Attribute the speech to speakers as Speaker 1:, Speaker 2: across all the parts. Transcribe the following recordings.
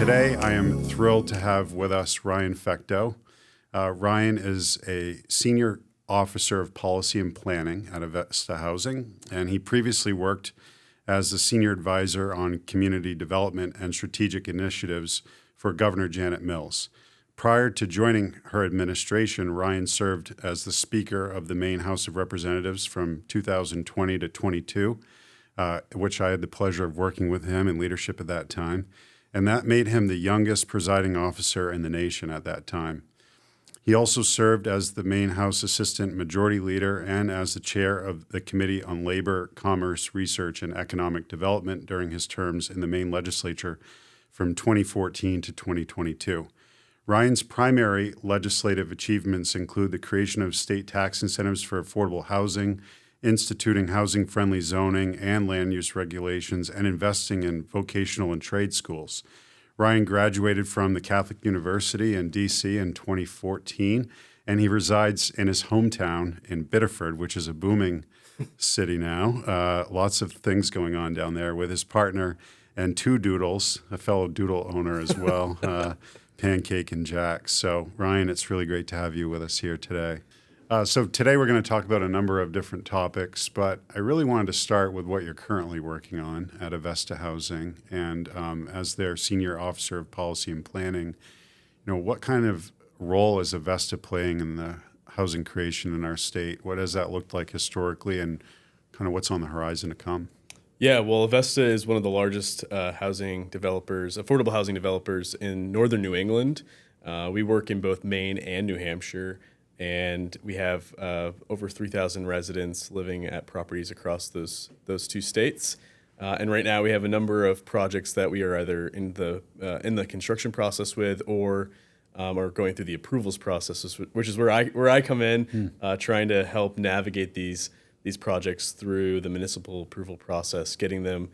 Speaker 1: Today, I am thrilled to have with us Ryan Fecteau. Ryan is a senior officer of policy and planning at Avesta Housing, and he previously worked as a senior advisor on community development and strategic initiatives for Governor Janet Mills. Prior to joining her administration, Ryan served as the Speaker of the Maine House of Representatives from 2020 to 22, which I had the pleasure of working with him in leadership at that time. And that made him the youngest presiding officer in the nation at that time. He also served as the Maine House Assistant Majority Leader and as the chair of the Committee on Labor, Commerce, Research, and Economic Development during his terms in the Maine Legislature from 2014 to 2022. Ryan's primary legislative achievements include the creation of state tax incentives for affordable housing, instituting housing-friendly zoning and land use regulations, and investing in vocational and trade schools. Ryan graduated from the Catholic University in D.C. in 2014, and he resides in his hometown in Biddeford, which is a booming city now. Lots of things going on down there with his partner and two doodles, a fellow doodle owner as well, Pancake and Jack. So, Ryan, it's really great to have you with us here today. So today we're going to talk about a number of different topics, but I really wanted to start with what you're currently working on at Avesta Housing, and as their senior officer of policy and planning, what kind of role is Avesta playing in the housing creation in our state? What has that looked like historically, and kind of what's on the horizon to come?
Speaker 2: Yeah, well, Avesta is one of the largest housing developers, affordable housing developers in northern New England. We work in both Maine and New Hampshire. And we have over 3,000 residents living at properties across those two states. And right now we have a number of projects that we are either in the construction process with or are going through the approvals process, which is where I come in, trying to help navigate these projects through the municipal approval process, getting them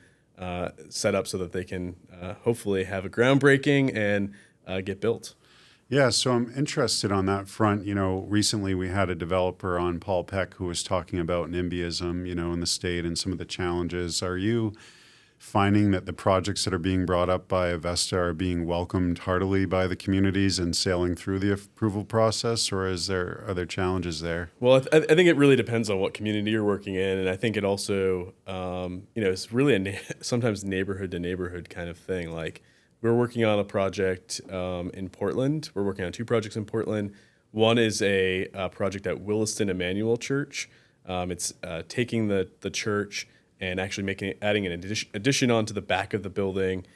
Speaker 2: set up so that they can hopefully have a groundbreaking and get built.
Speaker 1: Yeah, so I'm interested on that front. Recently we had a developer on, Paul Peck, who was talking about NIMBYism, in the state and some of the challenges. Are you finding that the projects that are being brought up by Avesta are being welcomed heartily by the communities and sailing through the approval process, or are there challenges there?
Speaker 2: Well, I think it really depends on what community you're working in, and I think it also, it's really sometimes neighborhood to neighborhood kind of thing. Like, we're working on a project in Portland. We're working on two projects in Portland. One is a project at Williston Emmanuel Church. It's taking the church and actually adding an addition onto the back of the building,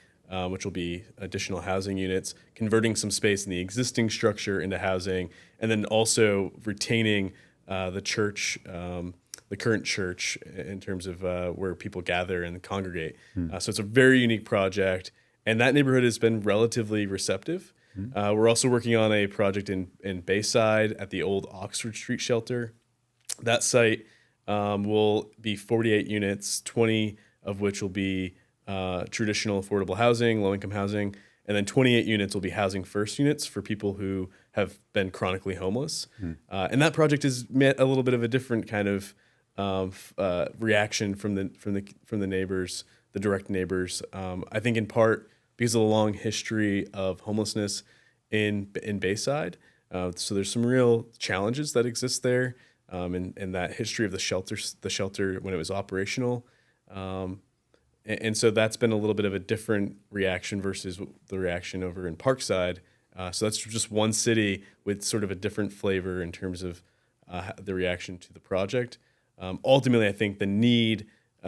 Speaker 2: which will be additional housing units, converting some space in the existing structure into housing, and then also retaining the church, the current church, in terms of where people gather and congregate. So it's a very unique project. And that neighborhood has been relatively receptive. We're also working on a project in Bayside at the old Oxford Street shelter. That site will be 48 units, 20 of which will be traditional affordable housing, low-income housing, and then 28 units will be housing first units for people who have been chronically homeless. And that project has met a little bit of a different kind of reaction from the neighbors, the direct neighbors. I think in part because of the long history of homelessness in Bayside. So there's some real challenges that exist there, in that history of the shelter when it was operational. And so that's been a little bit of a different reaction versus the reaction over in Parkside. So that's just one city with sort of a different flavor in terms of the reaction to the project. Ultimately, I think the need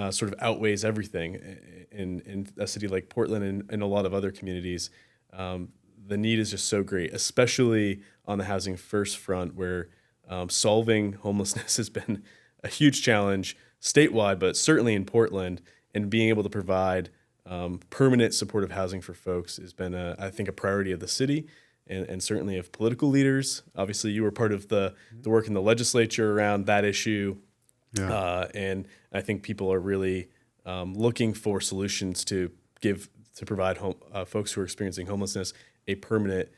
Speaker 2: sort of outweighs everything in a city like Portland and a lot of other communities. The need is just so great, especially on the housing first front, where solving homelessness has been a huge challenge statewide, but certainly in Portland, and being able to provide permanent supportive housing for folks has been, I think, a priority of the city and certainly of political leaders. Obviously, you were part of the work in the legislature around that issue. Yeah. And I think people are really looking for solutions to provide folks who are experiencing homelessness a permanent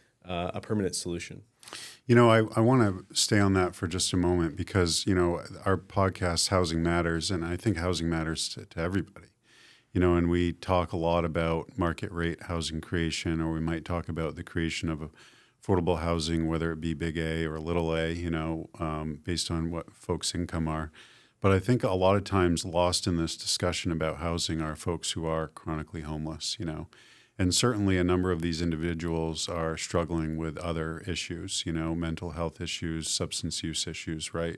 Speaker 2: solution.
Speaker 1: I want to stay on that for just a moment because, our podcast, Housing Matters, and I think housing matters to everybody. and we talk a lot about market rate housing creation, or we might talk about the creation of affordable housing, whether it be big A or little a, based on what folks' income are. But I think a lot of times lost in this discussion about housing are folks who are chronically homeless, And certainly a number of these individuals are struggling with other issues, mental health issues, substance use issues, right?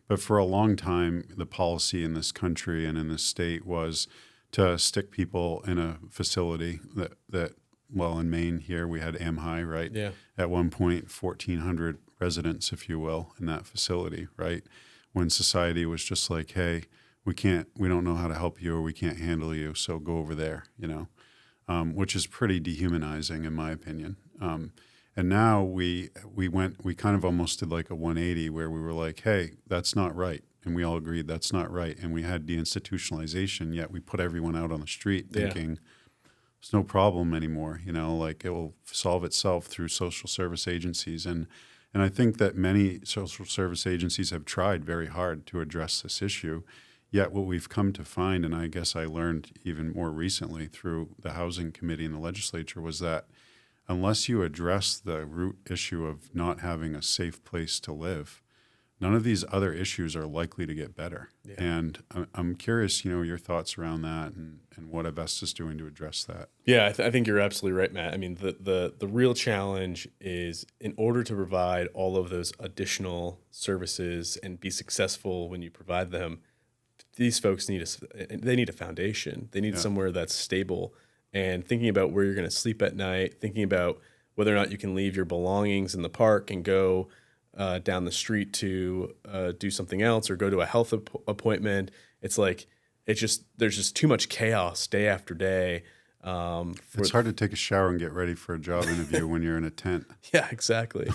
Speaker 1: But for a long time, the policy in this country and in this state was to stick people in a facility that in Maine here, we had AmHigh, right?
Speaker 2: Yeah.
Speaker 1: At one point, 1,400 residents, if you will, in that facility, right? When society was just like, hey, we don't know how to help you, or we can't handle you, so go over there, which is pretty dehumanizing in my opinion. And now we kind of almost did like a 180 where we were like, hey, that's not right. And we all agreed that's not right. And we had deinstitutionalization, yet we put everyone out on the street thinking it's no problem anymore, like it will solve itself through social service agencies. And I think that many social service agencies have tried very hard to address this issue. Yet what we've come to find, and I guess I learned even more recently through the Housing Committee in the Legislature, was that unless you address the root issue of not having a safe place to live, none of these other issues are likely to get better. Yeah. And I'm curious, your thoughts around that and what Avesta is doing to address that.
Speaker 2: Yeah, I think you're absolutely right, Matt. I mean, the real challenge is in order to provide all of those additional services and be successful when you provide them, these folks need a foundation. They need somewhere that's stable. And thinking about where you're going to sleep at night, thinking about whether or not you can leave your belongings in the park and go down the street to do something else or go to a health appointment. It's like there's just too much chaos day after day.
Speaker 1: It's hard to take a shower and get ready for a job interview when you're in a tent.
Speaker 2: Yeah, exactly.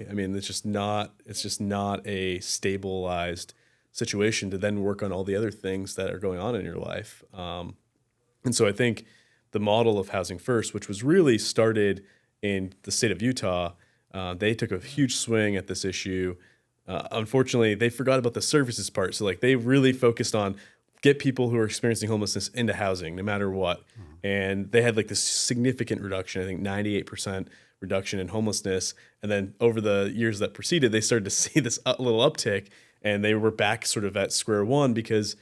Speaker 2: I mean, it's just not a stabilized situation to then work on all the other things that are going on in your life. And so I think the model of Housing First, which was really started in the state of Utah, they took a huge swing at this issue. Unfortunately, they forgot about the services part. So they really focused on get people who are experiencing homelessness into housing no matter what. Mm-hmm. And they had this significant reduction, I think 98% reduction in homelessness. And then over the years that preceded, they started to see this little uptick, and they were back sort of at square one because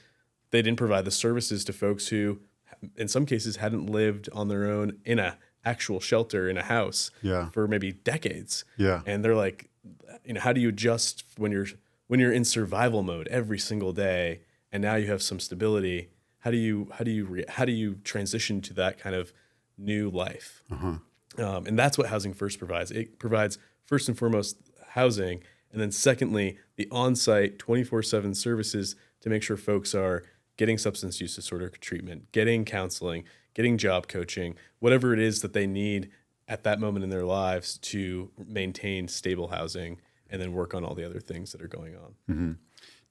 Speaker 2: they didn't provide the services to folks who, in some cases, hadn't lived on their own in a actual shelter in a house for maybe decades. Yeah. And they're like, how do you adjust when you're in survival mode every single day, and now you have some stability? How do you transition to that kind of new life? Uh-huh. And that's what Housing First provides. It provides first and foremost housing, and then secondly, the on-site 24/7 services to make sure folks are getting substance use disorder treatment, getting counseling, getting job coaching, whatever it is that they need at that moment in their lives to maintain stable housing and then work on all the other things that are going on.
Speaker 1: Mm-hmm.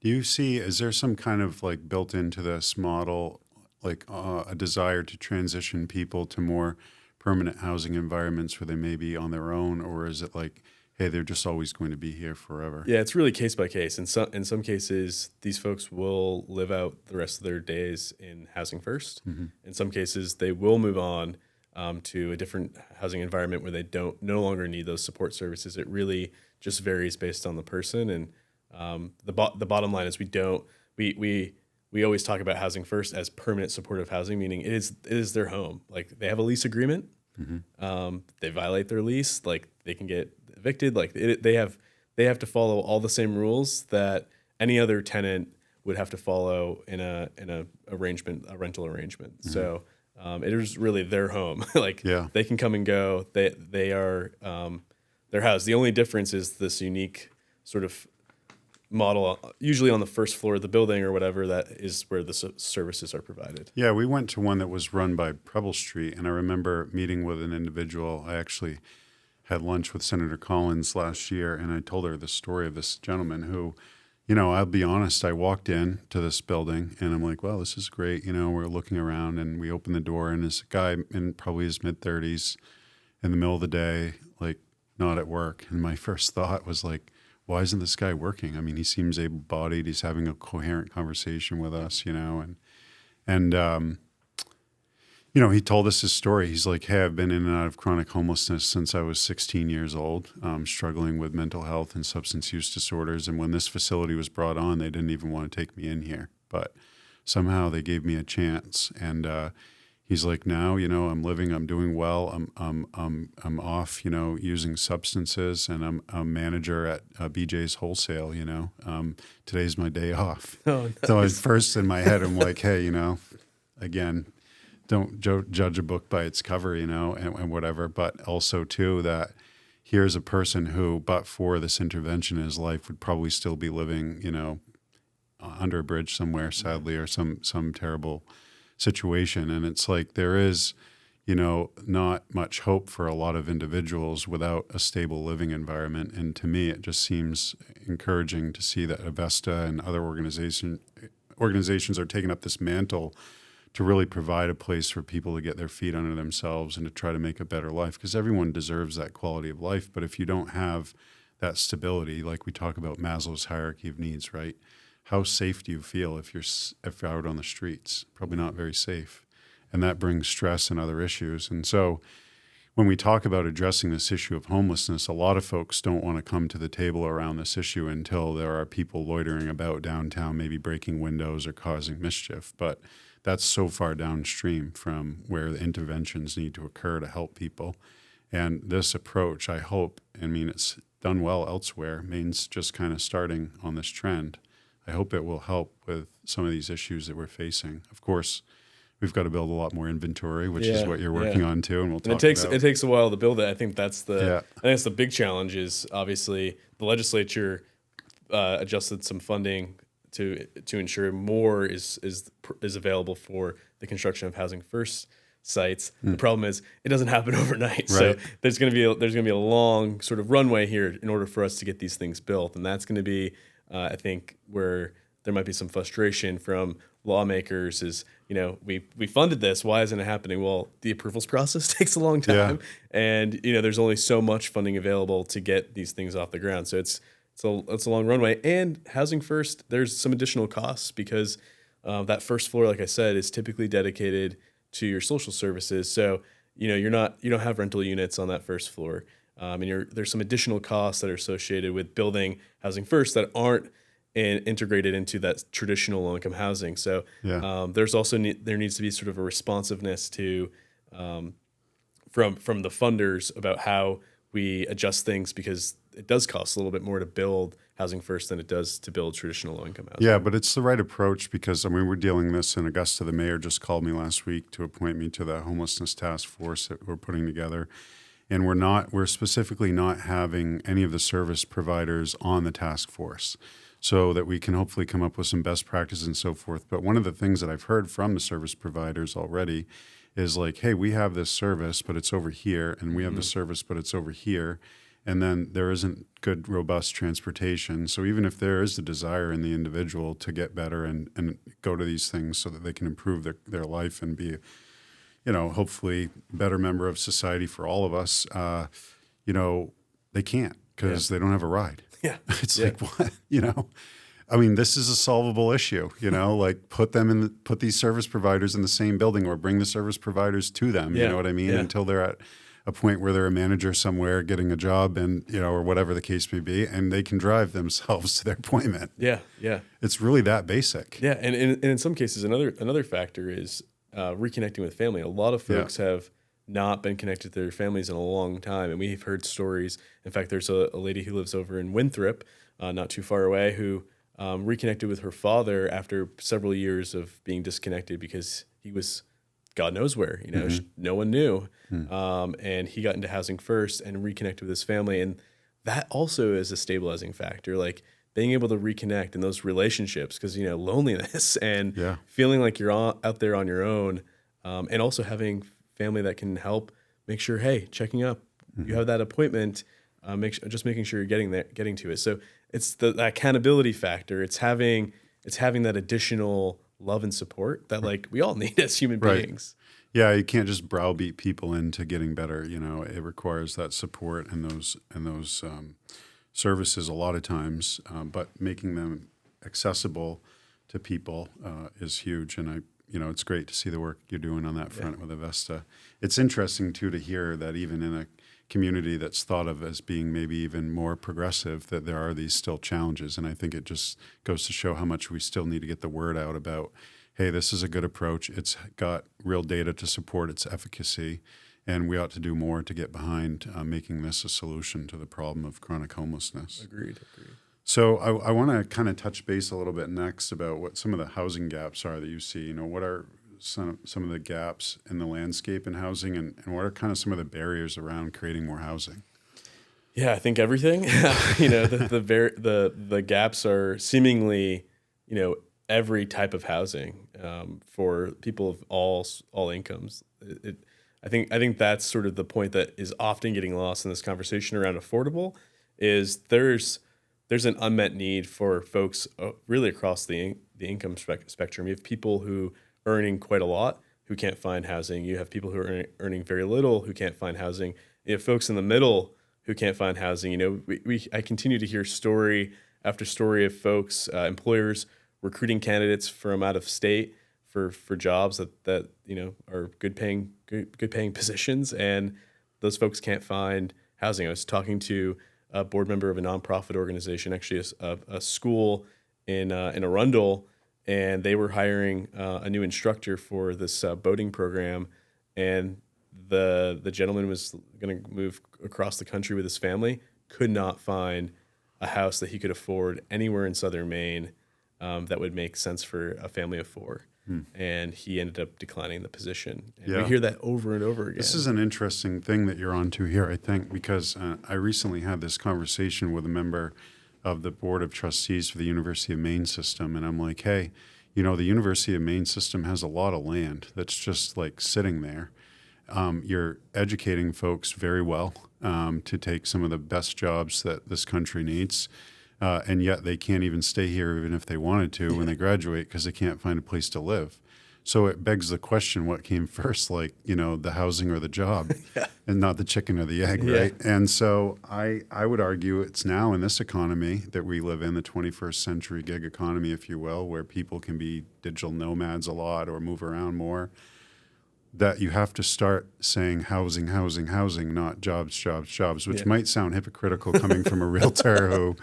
Speaker 1: Do you see, is there some kind of built into this model, a desire to transition people to more permanent housing environments where they may be on their own, or is it hey, they're just always going to be here forever?
Speaker 2: Yeah, it's really case by case. In some cases, these folks will live out the rest of their days in Housing First. Mm-hmm. In some cases, they will move on to a different housing environment where they no longer need those support services. It really just varies based on the person. And the bottom line is we always talk about Housing First as permanent supportive housing, meaning it is their home. They have a lease agreement. Mm-hmm. They violate their lease, they can get evicted. They have to follow all the same rules that any other tenant would have to follow in a rental arrangement. Mm-hmm. So it is really their home. They can come and go. They are their house. The only difference is this unique sort of model, usually on the first floor of the building or whatever, that is where the services are provided.
Speaker 1: Yeah, we went to one that was run by Prebble Street, and I remember meeting with an individual. I actually had lunch with Senator Collins last year, and I told her the story of this gentleman who, I'll be honest, I walked in to this building, and I'm like, well, this is great. We're looking around, and we open the door, and this guy in probably his mid-30s in the middle of the day, not at work. And my first thought was why isn't this guy working? I mean, he seems able-bodied. He's having a coherent conversation with us, and He told us his story. He's like, hey, I've been in and out of chronic homelessness since I was 16 years old, struggling with mental health and substance use disorders. And when this facility was brought on, they didn't even want to take me in here. But somehow they gave me a chance. And he's like, now, I'm living, I'm doing well. I'm off, using substances, and I'm a manager at BJ's Wholesale, today's my day off.
Speaker 2: Oh, nice.
Speaker 1: So at first in my head, I'm like, hey, again, don't judge a book by its cover, and whatever. But also, too, that here's a person who, but for this intervention in his life, would probably still be living, under a bridge somewhere, sadly, or some terrible situation. And it's like there is, not much hope for a lot of individuals without a stable living environment. And to me, it just seems encouraging to see that Avesta and other organizations are taking up this mantle to really provide a place for people to get their feet under themselves and to try to make a better life, because everyone deserves that quality of life. But if you don't have that stability, like we talk about Maslow's hierarchy of needs, right? How safe do you feel if you're out on the streets? Probably not very safe. And that brings stress and other issues. And so when we talk about addressing this issue of homelessness, a lot of folks don't want to come to the table around this issue until there are people loitering about downtown, maybe breaking windows or causing mischief. But that's so far downstream from where the interventions need to occur to help people. And this approach, I hope, it's done well elsewhere. Maine's just kind of starting on this trend. I hope it will help with some of these issues that we're facing. Of course, we've got to build a lot more inventory, which is what you're working on too, and we'll talk about.
Speaker 2: It takes a while to build it. I think that's the big challenge. Is obviously the legislature adjusted some funding to ensure more is available for the construction of Housing First sites. The problem is it doesn't happen overnight. Right. So there's going to be a long sort of runway here in order for us to get these things built, and that's going to be I think where there might be some frustration from lawmakers is, we funded this. Why isn't it happening? Well, the approvals process takes a long time, and there's only so much funding available to get these things off the ground. So it's a long runway. And Housing First, there's some additional costs because that first floor, like I said, is typically dedicated to your social services. So you don't have rental units on that first floor. And there's some additional costs that are associated with building Housing First that aren't integrated into that traditional low-income housing. So there's also there needs to be sort of a responsiveness to from the funders about how we adjust things, because it does cost a little bit more to build Housing First than it does to build traditional low-income housing. Yeah,
Speaker 1: but it's the right approach because, we're dealing this in Augusta. The mayor just called me last week to appoint me to the homelessness task force that we're putting together. And we're specifically not having any of the service providers on the task force so that we can hopefully come up with some best practices and so forth. But one of the things that I've heard from the service providers already is like, hey, we have this service, but it's over here, and we have the service, but it's over here. And then there isn't good, robust transportation. So even if there is the desire in the individual to get better and go to these things so that they can improve their life and be hopefully better member of society for all of us, they can't because they don't have a ride.
Speaker 2: Yeah.
Speaker 1: It's like, what, this is a solvable issue, like put these service providers in the same building or bring the service providers to them, you know what I mean? Until they're at a point where they're a manager somewhere getting a job and, or whatever the case may be, and they can drive themselves to their appointment.
Speaker 2: Yeah. Yeah.
Speaker 1: It's really that basic.
Speaker 2: Yeah. And in some cases, another factor is reconnecting with family. A lot of folks have not been connected to their families in a long time, and we've heard stories. In fact, there's a lady who lives over in Winthrop, not too far away, who reconnected with her father after several years of being disconnected because he was God knows where, no one knew. And he got into Housing First and reconnected with his family. And that also is a stabilizing factor, like being able to reconnect in those relationships, because, loneliness and feeling like you're out there on your own, and also having family that can help make sure, hey, checking up, you have that appointment, making sure you're getting to it. So it's the accountability factor. It's having that additional love and support that we all need as human beings.
Speaker 1: Yeah, you can't just browbeat people into getting better. It requires that support and those services a lot of times, but making them accessible to people is huge. And it's great to see the work you're doing on that front with Avesta. It's interesting too to hear that even in a community that's thought of as being maybe even more progressive, that there are these still challenges. And I think it just goes to show how much we still need to get the word out about, hey, this is a good approach. It's got real data to support its efficacy, and we ought to do more to get behind making this a solution to the problem of chronic homelessness.
Speaker 2: Agreed.
Speaker 1: So I want to kind of touch base a little bit next about what some of the housing gaps are that you see. What are some of the gaps in the landscape in housing, and what are kind of some of the barriers around creating more housing?
Speaker 2: Yeah, I think everything. The gaps are seemingly, every type of housing for people of all incomes. I think that's sort of the point that is often getting lost in this conversation around affordable. Is there's an unmet need for folks really across the income spectrum. You have people who are earning quite a lot who can't find housing. You have people who are earning very little who can't find housing. You have folks in the middle who can't find housing. I continue to hear story after story of folks, employers recruiting candidates from out of state for jobs that are good paying positions, and those folks can't find housing. I was talking to a board member of a nonprofit organization, actually a school in Arundel, and they were hiring a new instructor for this boating program, and the gentleman was going to move across the country with his family, could not find a house that he could afford anywhere in southern Maine that would make sense for a family of four. And he ended up declining the position. And we hear that over and over again.
Speaker 1: This is an interesting thing that you're onto here, I think, because I recently had this conversation with a member of the Board of Trustees for the University of Maine system, and I'm like, hey, the University of Maine system has a lot of land that's just like sitting there. You're educating folks very well to take some of the best jobs that this country needs. And yet they can't even stay here even if they wanted to when they graduate because they can't find a place to live. So it begs the question, what came first, the housing or the job, and not the chicken or the egg, right? And so I would argue it's now in this economy that we live in, the 21st century gig economy, if you will, where people can be digital nomads a lot or move around more, that you have to start saying housing, not jobs, which might sound hypocritical coming from a realtor who,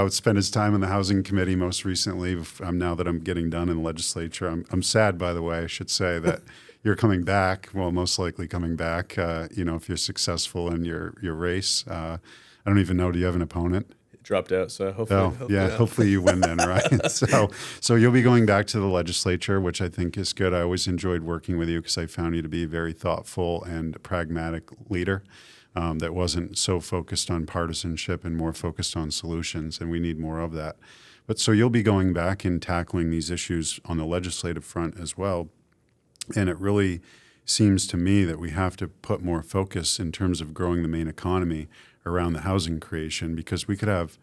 Speaker 1: spent his time in the housing committee most recently. Now that I'm getting done in the legislature, I'm sad, by the way, I should say, that you're coming back. Well, most likely coming back, if you're successful in your race. I don't even know, do you have an opponent?
Speaker 2: Dropped out, so hopefully
Speaker 1: you win then, right? So you'll be going back to the legislature, which I think is good. I always enjoyed working with you because I found you to be a very thoughtful and pragmatic leader that wasn't so focused on partisanship and more focused on solutions, and we need more of that. But so you'll be going back and tackling these issues on the legislative front as well, and it really seems to me that we have to put more focus in terms of growing the Maine economy around the housing creation, because we could have,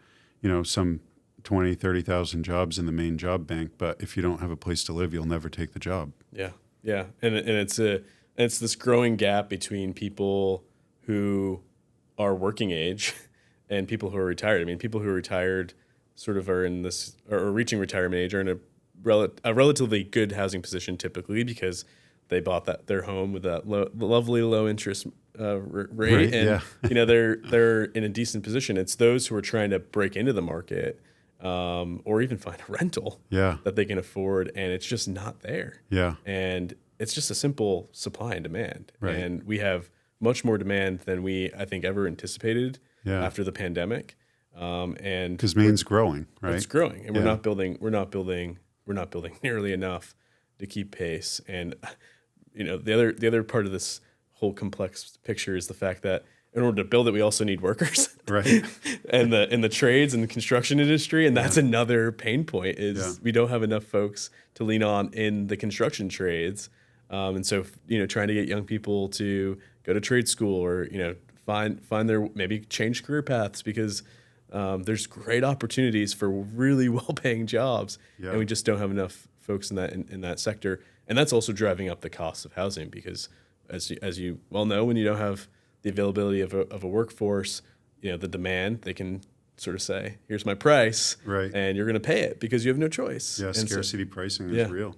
Speaker 1: some 20, 30,000 jobs in the Maine job bank, but if you don't have a place to live, you'll never take the job.
Speaker 2: Yeah. And it's this growing gap between people who are working age and people who are retired. I mean, people who are retired sort of are in this, or reaching retirement age, are in a relatively good housing position typically because they bought their home with that lovely low interest rate, and they're in a decent position. It's those who are trying to break into the market, or even find a rental that they can afford, and it's just not there. And it's just a simple supply and demand, and we have much more demand than we, I think, ever anticipated after the pandemic. And
Speaker 1: because Maine's growing, right?
Speaker 2: It's growing, and we're not building nearly enough to keep pace. And the other part of this whole complex picture is the fact that in order to build it, we also need workers,
Speaker 1: right?
Speaker 2: and in the trades and the construction industry, and that's another pain point is we don't have enough folks to lean on in the construction trades, and so trying to get young people to go to trade school or find their, maybe change career paths, because there's great opportunities for really well-paying jobs, and we just don't have enough folks in that sector. And that's also driving up the cost of housing, because as you well know, when you don't have the availability of a workforce, the demand, they can sort of say, here's my price,
Speaker 1: right,
Speaker 2: and you're going to pay it because you have no choice.
Speaker 1: Scarcity pricing is real.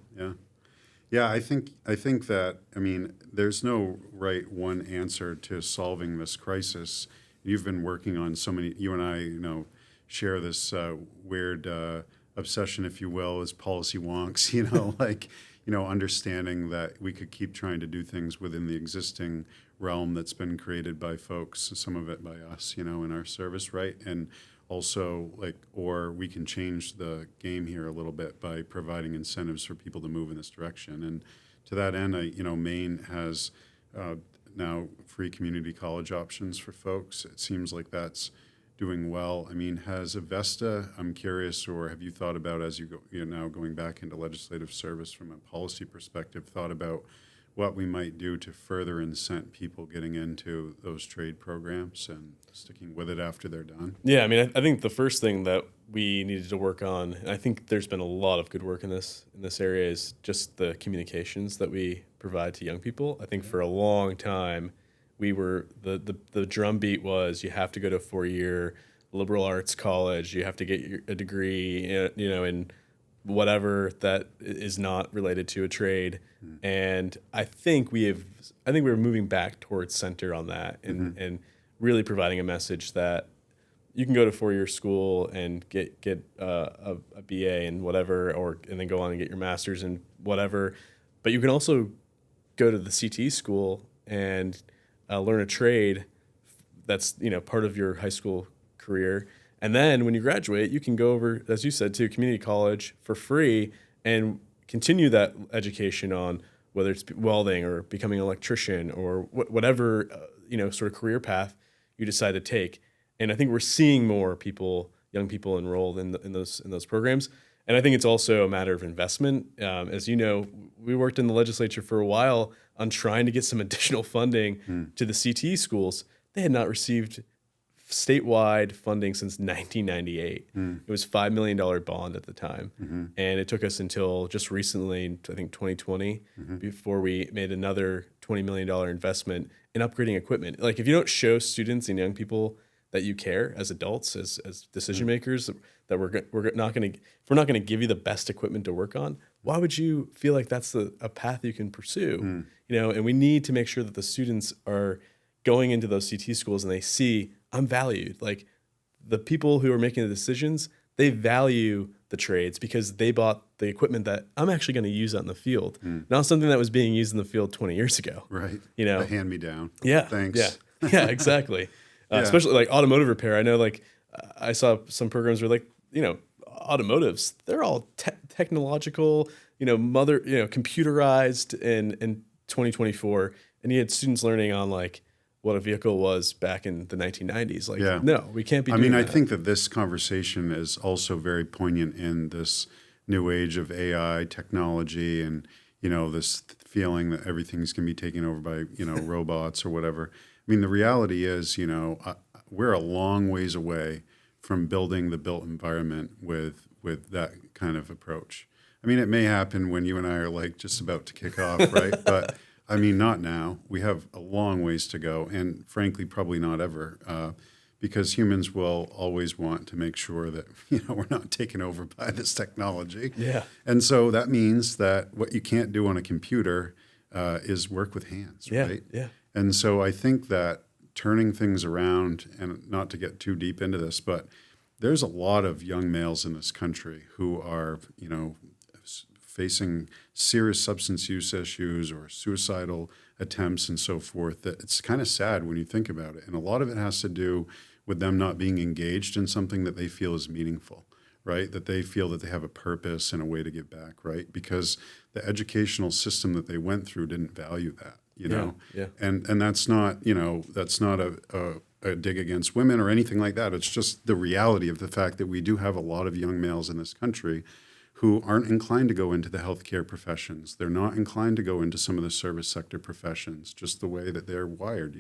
Speaker 1: Yeah, I think that, I mean, there's no right one answer to solving this crisis. You've been working on so many. You and I, share this weird obsession, if you will, as policy wonks. Like understanding that we could keep trying to do things within the existing realm that's been created by folks, some of it by us, in our service, right? And also or we can change the game here a little bit by providing incentives for people to move in this direction. And to that end, Maine has now free community college options for folks. It seems like that's doing well. I mean, has Avesta, I'm curious, or have you thought about, as you go, now going back into legislative service from a policy perspective, thought about what we might do to further incent people getting into those trade programs and sticking with it after they're done?
Speaker 2: Yeah, I mean, I think the first thing that we needed to work on, and I think there's been a lot of good work in this area, is just the communications that we provide to young people. I think for a long time, we were the drumbeat was you have to go to a 4-year liberal arts college, you have to get a degree, in whatever that is not related to a trade. And I think we're moving back towards center on that, and really providing a message that you can go to 4-year school and get a BA in whatever, and then go on and get your master's in whatever. But you can also go to the CT school and learn a trade that's part of your high school career. And then when you graduate, you can go over, as you said, to community college for free and continue that education on whether it's welding or becoming an electrician or whatever sort of career path you decide to take. And I think we're seeing more young people enrolled in those programs. And I think it's also a matter of investment. As you know, we worked in the legislature for a while on trying to get some additional funding to the CT schools. They had not received statewide funding since 1998. It was $5 million bond at the time. And it took us until just recently, I think 2020, before we made another $20 million investment in upgrading equipment. Like, if you don't show students and young people that you care as adults, as decision makers, that if we're not going to give you the best equipment to work on, why would you feel like that's a path you can pursue? And we need to make sure that the students are going into those CT schools and they see, I'm valued. Like, the people who are making the decisions, they value the trades because they bought the equipment that I'm actually going to use out in the field, not something that was being used in the field 20 years ago.
Speaker 1: Right. The hand-me-down.
Speaker 2: Yeah.
Speaker 1: Thanks.
Speaker 2: Yeah, exactly. Especially like automotive repair. I know, I saw some programs where automotives, they're all technological, computerized in 2024. And you had students learning on what a vehicle was back in the 1990s. No, we can't be doing that.
Speaker 1: I think that this conversation is also very poignant in this new age of AI technology and, this feeling that everything's going to be taken over by, robots or whatever. I mean, the reality is, we're a long ways away from building the built environment with that kind of approach. I mean, it may happen when you and I are just about to kick off, right? But I mean, not now. We have a long ways to go, and frankly, probably not ever, because humans will always want to make sure that we're not taken over by this technology.
Speaker 2: Yeah.
Speaker 1: And so that means that what you can't do on a computer is work with hands, right?
Speaker 2: Yeah.
Speaker 1: And so I think that turning things around, and not to get too deep into this, but there's a lot of young males in this country who are, facing serious substance use issues or suicidal attempts and so forth. That it's kind of sad when you think about it. And a lot of it has to do with them not being engaged in something that they feel is meaningful, right? That they feel that they have a purpose and a way to give back, right? Because the educational system that they went through didn't value that,
Speaker 2: Yeah.
Speaker 1: And that's not, that's not a dig against women or anything like that. It's just the reality of the fact that we do have a lot of young males in this country who aren't inclined to go into the healthcare professions. They're not inclined to go into some of the service sector professions, just the way that they're wired,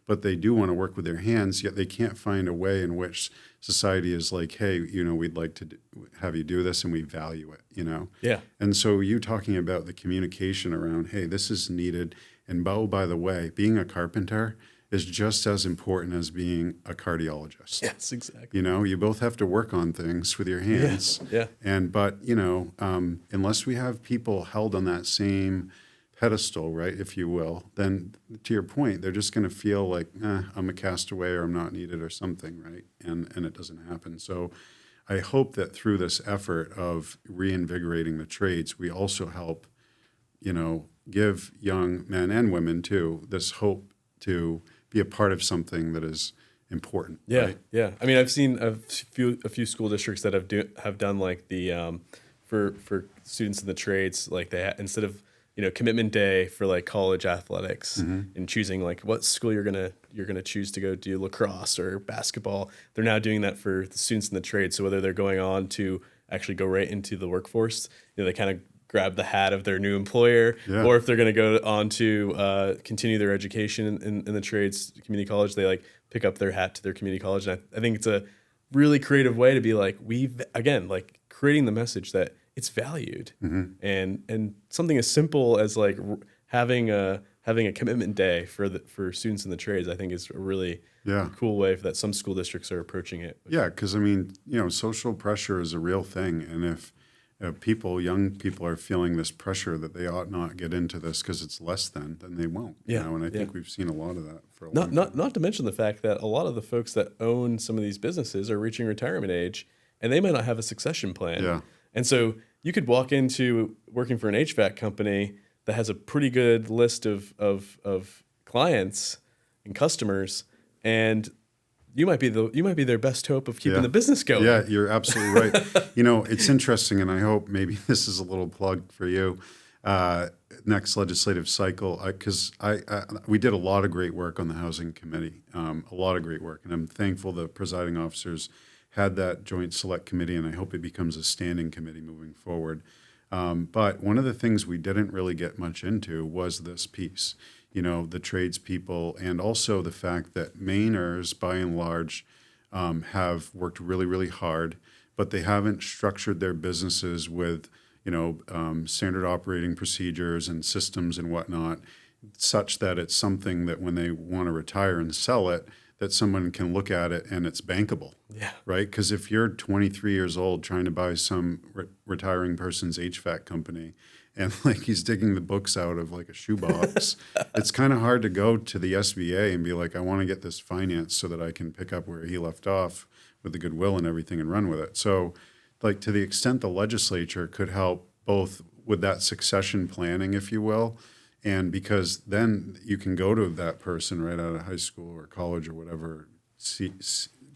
Speaker 1: But they do want to work with their hands, yet they can't find a way in which society is like, hey, we'd like to have you do this, and we value it,
Speaker 2: Yeah.
Speaker 1: And so you talking about the communication around, hey, this is needed. And by the way, being a carpenter is just as important as being a cardiologist.
Speaker 2: Yes, exactly.
Speaker 1: You know, you both have to work on things with your hands.
Speaker 2: Yeah.
Speaker 1: But, you know, unless we have people held on that same pedestal, right, if you will, then to your point, they're just going to feel like, I'm a castaway or I'm not needed or something, right? And it doesn't happen. So I hope that through this effort of reinvigorating the trades, we also help, you know, give young men and women too this hope to be a part of something that is important.
Speaker 2: Yeah,
Speaker 1: right?
Speaker 2: yeah. I mean, I've seen a few school districts that have done like the for students in the trades, like instead of commitment day for like college athletics and choosing like what school you're gonna choose to go do lacrosse or basketball, they're now doing that for the students in the trades. So whether they're going on to actually go right into the workforce, they kind of grab the hat of their new employer, or if they're going to go on to continue their education in the trades community college, they like pick up their hat to their community college. And I think it's a really creative way to be like, like creating the message that it's valued, and something as simple as like having a commitment day for students in the trades, I think is a really cool way that some school districts are approaching it.
Speaker 1: Yeah, because I mean, social pressure is a real thing, and if young people are feeling this pressure that they ought not get into this because it's less than, then they won't. And I think we've seen a lot of that for a long time.
Speaker 2: Not to mention the fact that a lot of the folks that own some of these businesses are reaching retirement age, and they might not have a succession plan.
Speaker 1: Yeah.
Speaker 2: And so you could walk into working for an HVAC company that has a pretty good list of clients and customers, and you might be their best hope of keeping the business going.
Speaker 1: Yeah, you're absolutely right. It's interesting, and I hope maybe this is a little plug for you. Next legislative cycle, because we did a lot of great work on the housing committee, a lot of great work, and I'm thankful the presiding officers had that joint select committee, and I hope it becomes a standing committee moving forward. But one of the things we didn't really get much into was this piece, the tradespeople, and also the fact that Mainers, by and large, have worked really, really hard, but they haven't structured their businesses with, standard operating procedures and systems and whatnot, such that it's something that when they want to retire and sell it, that someone can look at it and it's bankable, right? Because if you're 23 years old trying to buy some retiring person's HVAC company and like he's digging the books out of like a shoebox, it's kind of hard to go to the SBA and be like, I want to get this financed so that I can pick up where he left off with the goodwill and everything and run with it. So like to the extent the legislature could help both with that succession planning, if you will, and because then you can go to that person right out of high school or college or whatever,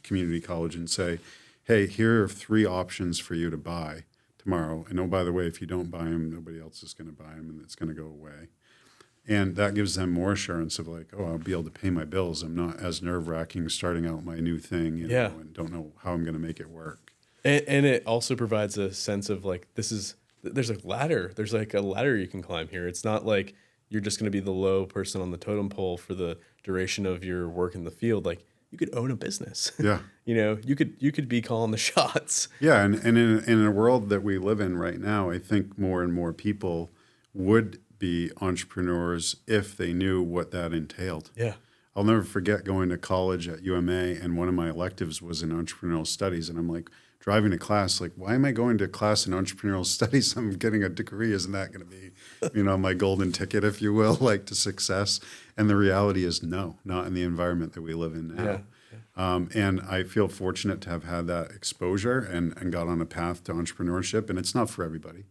Speaker 1: community college, and say, hey, here are 3 options for you to buy tomorrow. And oh, by the way, if you don't buy them, nobody else is going to buy them and it's going to go away. And that gives them more assurance of like, oh, I'll be able to pay my bills. I'm not as nerve-wracking starting out my new thing, and don't know how I'm going to make it work.
Speaker 2: And it also provides a sense of like, there's a ladder. There's like a ladder you can climb here. It's not like you're just going to be the low person on the totem pole for the duration of your work in the field. Like you could own a business.
Speaker 1: Yeah.
Speaker 2: You could be calling the shots.
Speaker 1: Yeah. And in a world that we live in right now, I think more and more people would be entrepreneurs if they knew what that entailed.
Speaker 2: Yeah.
Speaker 1: I'll never forget going to college at UMA, and one of my electives was in entrepreneurial studies. And I'm like, driving to class, like, why am I going to class in entrepreneurial studies? I'm getting a degree. Isn't that going to be, my golden ticket, if you will, like to success? And the reality is no, not in the environment that we live in now. Yeah. And I feel fortunate to have had that exposure and got on a path to entrepreneurship. And it's not for everybody,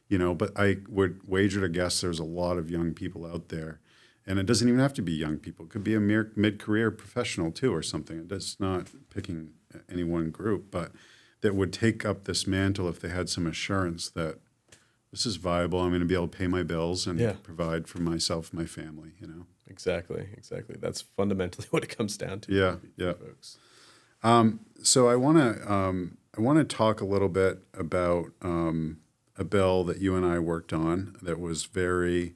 Speaker 1: but I would wager to guess there's a lot of young people out there. And it doesn't even have to be young people. It could be a mere mid-career professional too or something. It's not picking any one group, but that would take up this mantle if they had some assurance that this is viable. I'm going to be able to pay my bills and provide for myself and my family,
Speaker 2: Exactly. That's fundamentally what it comes down to.
Speaker 1: Yeah. Folks. So I want to talk a little bit about a bill that you and I worked on that was very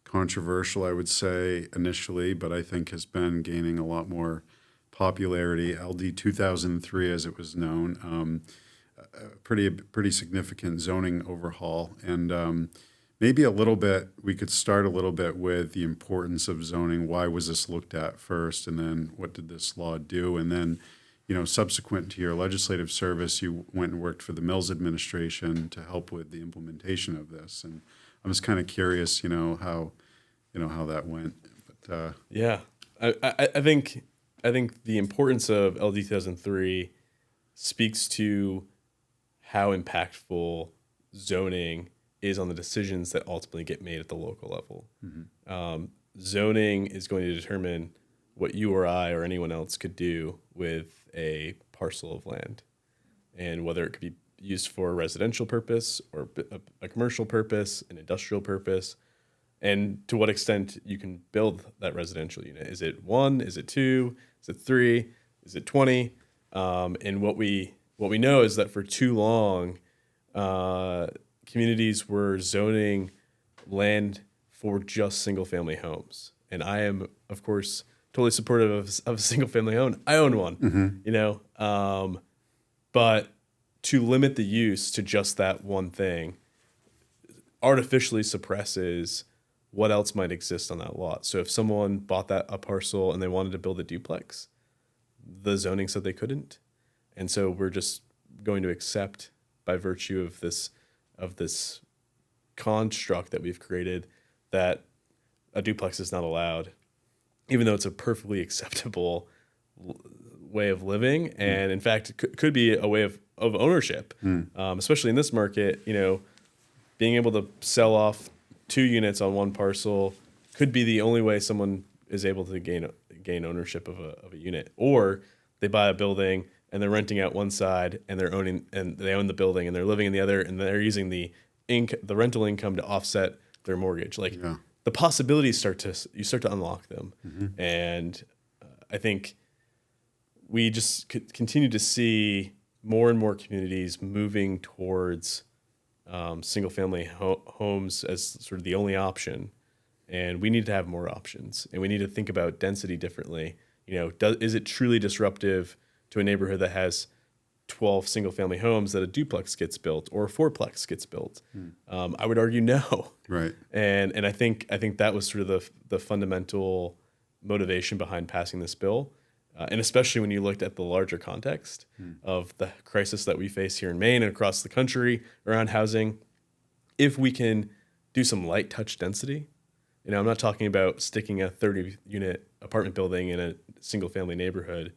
Speaker 1: controversial, I would say, initially, but I think has been gaining a lot more popularity. LD 2003, as it was known, a pretty significant zoning overhaul. And maybe a little bit, we could start a little bit with the importance of zoning. Why was this looked at first? And then what did this law do? And then, subsequent to your legislative service, you went and worked for the Mills administration to help with the implementation of this. And I'm just kind of curious, how that went. But
Speaker 2: Yeah, I think the importance of LD 2003 speaks to how impactful zoning is on the decisions that ultimately get made at the local level. Zoning is going to determine what you or I or anyone else could do with a parcel of land, and whether it could be used for a residential purpose or a commercial purpose, an industrial purpose, and to what extent you can build that residential unit. Is it 1? Is it 2? Is it 3? Is it 20? And what we know is that for too long, communities were zoning land for just single-family homes. And I am, of course, totally supportive of a single-family home. I own one, but to limit the use to just that one thing artificially suppresses what else might exist on that lot. So if someone bought a parcel and they wanted to build a duplex, the zoning said they couldn't. And so we're just going to accept, by virtue of this construct that we've created, that a duplex is not allowed, even though it's a perfectly acceptable way of living. And in fact, it could be a way of ownership, especially in this market. Being able to sell off 2 units on one parcel could be the only way someone is able to gain ownership of a unit. Or they buy a building and they're renting out one side, and they own the building, and they're living in the other, and they're using the rental income to offset their mortgage. The possibilities start to unlock them. And I think we just continue to see more and more communities moving towards single-family homes as sort of the only option, and we need to have more options, and we need to think about density differently. Is it truly disruptive to a neighborhood that has 12 single-family homes that a duplex gets built or a fourplex gets built? I would argue no.
Speaker 1: Right.
Speaker 2: And I think that was sort of the fundamental motivation behind passing this bill. And especially when you looked at the larger context of the crisis that we face here in Maine and across the country around housing, if we can do some light touch density, I'm not talking about sticking a 30-unit apartment building in a single-family neighborhood,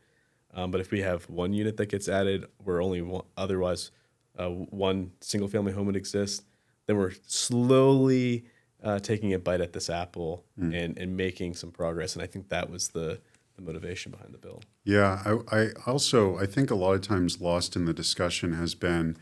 Speaker 2: but if we have 1 unit that gets added where only otherwise one single-family home would exist, then we're slowly taking a bite at this apple and making some progress. And I think that was the motivation behind the bill.
Speaker 1: Yeah, I think a lot of times lost in the discussion has been,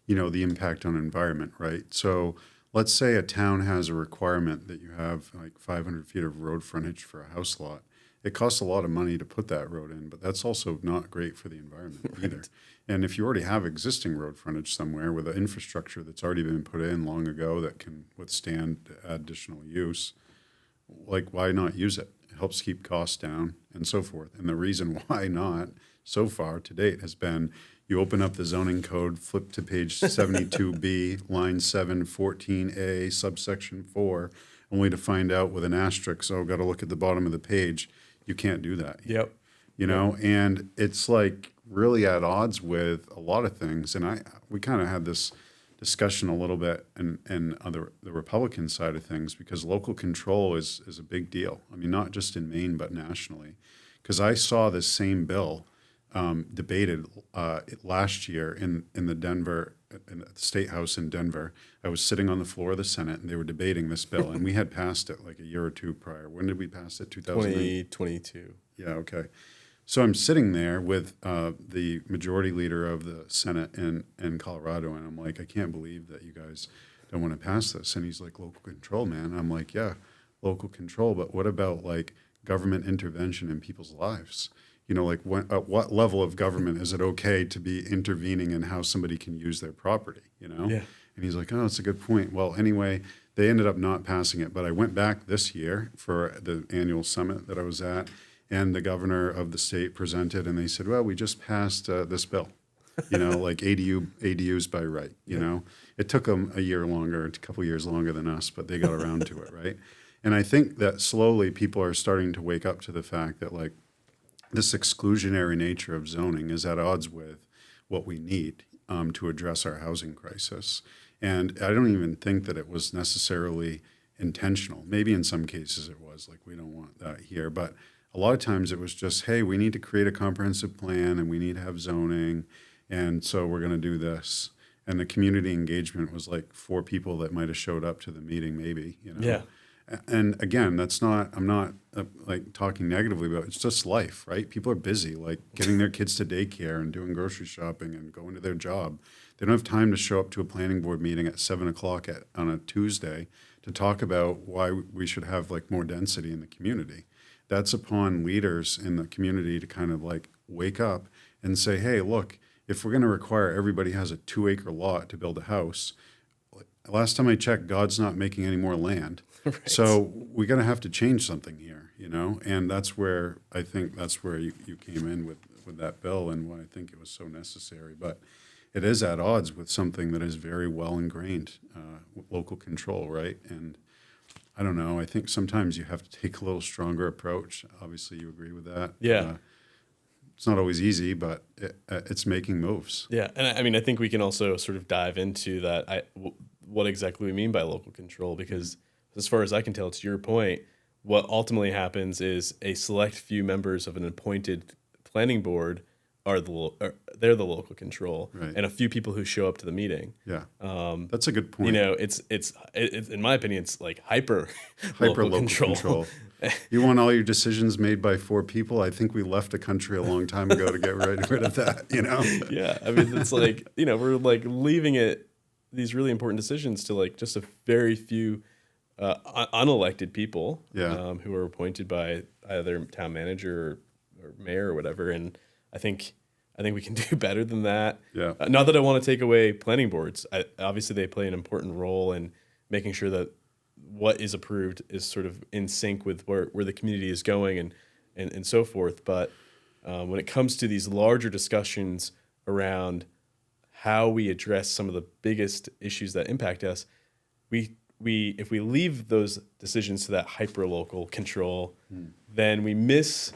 Speaker 1: the impact on environment, right? So let's say a town has a requirement that you have like 500 feet of road frontage for a house lot. It costs a lot of money to put that road in, but that's also not great for the environment either. And if you already have existing road frontage somewhere with an infrastructure that's already been put in long ago that can withstand additional use, why not use it? It helps keep costs down and so forth. And the reason why not so far to date has been you open up the zoning code, flip to page 72B, line 7, 14A, subsection 4, only to find out with an asterisk, got to look at the bottom of the page. You can't do that.
Speaker 2: Yep.
Speaker 1: And it's really at odds with a lot of things. And we kind of had this discussion a little bit on the Republican side of things, because local control is a big deal. I mean, not just in Maine, but nationally. Because I saw this same bill debated last year in the State House in Denver. I was sitting on the floor of the Senate, and they were debating this bill, and we had passed it like a year or two prior. When did we pass it?
Speaker 2: 2022.
Speaker 1: Yeah, okay. So I'm sitting there with the majority leader of the Senate in Colorado, and I'm like, I can't believe that you guys don't want to pass this. And he's like, local control, man. And I'm like, yeah, local control, but what about government intervention in people's lives? At what level of government is it okay to be intervening in how somebody can use their property,
Speaker 2: Yeah.
Speaker 1: And he's like, oh, that's a good point. Well, anyway, they ended up not passing it, but I went back this year for the annual summit that I was at, and the governor of the state presented, and they said, well, we just passed this bill. like ADUs by right, It took them a couple years longer than us, but they got around to it, right? And I think that slowly people are starting to wake up to the fact that like this exclusionary nature of zoning is at odds with what we need to address our housing crisis. And I don't even think that it was necessarily intentional. Maybe in some cases it was, like we don't want that here, but a lot of times it was just, hey, we need to create a comprehensive plan and we need to have zoning, and so we're going to do this. And the community engagement was like 4 people that might have showed up to the meeting, maybe,
Speaker 2: Yeah.
Speaker 1: And again, I'm not like talking negatively about it. It's just life, right? People are busy, like getting their kids to daycare and doing grocery shopping and going to their job. They don't have time to show up to a planning board meeting at 7:00 on a Tuesday to talk about why we should have like more density in the community. That's upon leaders in the community to kind of like wake up and say, hey, look, if we're going to require everybody has a 2-acre lot to build a house, last time I checked, God's not making any more land. Right. So we're going to have to change something here, and that's where I think that's where you came in with that bill and why I think it was so necessary. But it is at odds with something that is very well ingrained, local control, right? And I don't know. I think sometimes you have to take a little stronger approach. Obviously, you agree with that.
Speaker 2: Yeah.
Speaker 1: It's not always easy, but it's making moves.
Speaker 2: Yeah, and I mean, I think we can also sort of dive into that. What exactly we mean by local control, because as far as I can tell, to your point, what ultimately happens is a select few members of an appointed planning board they're the local control,
Speaker 1: right,
Speaker 2: and a few people who show up to the meeting.
Speaker 1: Yeah, that's a good point.
Speaker 2: It's in my opinion, it's like hyper
Speaker 1: local control. You want all your decisions made by 4 people? I think we left the country a long time ago to get rid of that.
Speaker 2: Yeah, I mean, it's like we're like leaving these really important decisions to like just a very few unelected people, who are appointed by either town manager or mayor or whatever. And I think we can do better than that.
Speaker 1: Yeah.
Speaker 2: Not that I want to take away planning boards. Obviously, they play an important role in making sure that what is approved is sort of in sync with where the community is going and so forth. But when it comes to these larger discussions around how we address some of the biggest issues that impact us, if we leave those decisions to that hyper-local control, then we miss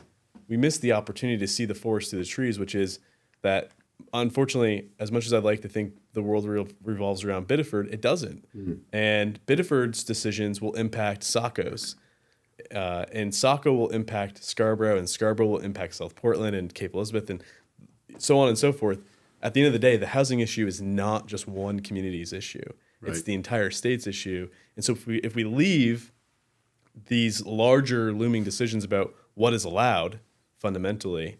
Speaker 2: the opportunity to see the forest through the trees, which is that, unfortunately, as much as I'd like to think the world revolves around Biddeford, it doesn't. Mm-hmm. And Biddeford's decisions will impact Saco's. And Saco will impact Scarborough, and Scarborough will impact South Portland and Cape Elizabeth, and so on and so forth. At the end of the day, the housing issue is not just one community's issue. Right. It's the entire state's issue. And so if we leave these larger looming decisions about what is allowed fundamentally,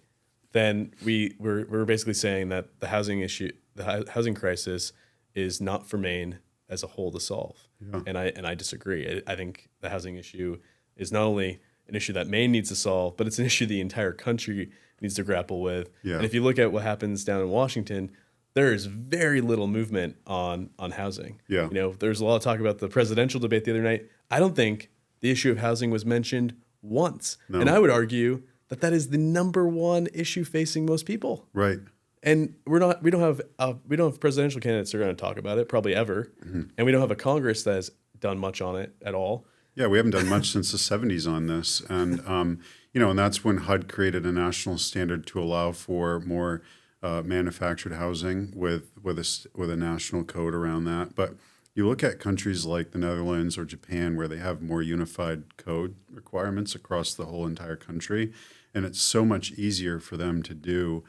Speaker 2: then we're basically saying that the housing issue, the housing crisis, is not for Maine as a whole to solve. Yeah. And I disagree. I think the housing issue is not only an issue that Maine needs to solve, but it's an issue the entire country needs to grapple with. Yeah. And if you look at what happens down in Washington, there is very little movement on housing.
Speaker 1: Yeah.
Speaker 2: There's a lot of talk about the presidential debate the other night. I don't think the issue of housing was mentioned once. No. And I would argue that is the number one issue facing most people.
Speaker 1: Right.
Speaker 2: And we don't have presidential candidates that are going to talk about it probably ever. Mm-hmm. And we don't have a Congress that has done much on it at all.
Speaker 1: Yeah, we haven't done much since the 70s on this. And, and that's when HUD created a national standard to allow for more manufactured housing with a national code around that. But you look at countries like the Netherlands or Japan, where they have more unified code requirements across the whole entire country, and it's so much easier for them to do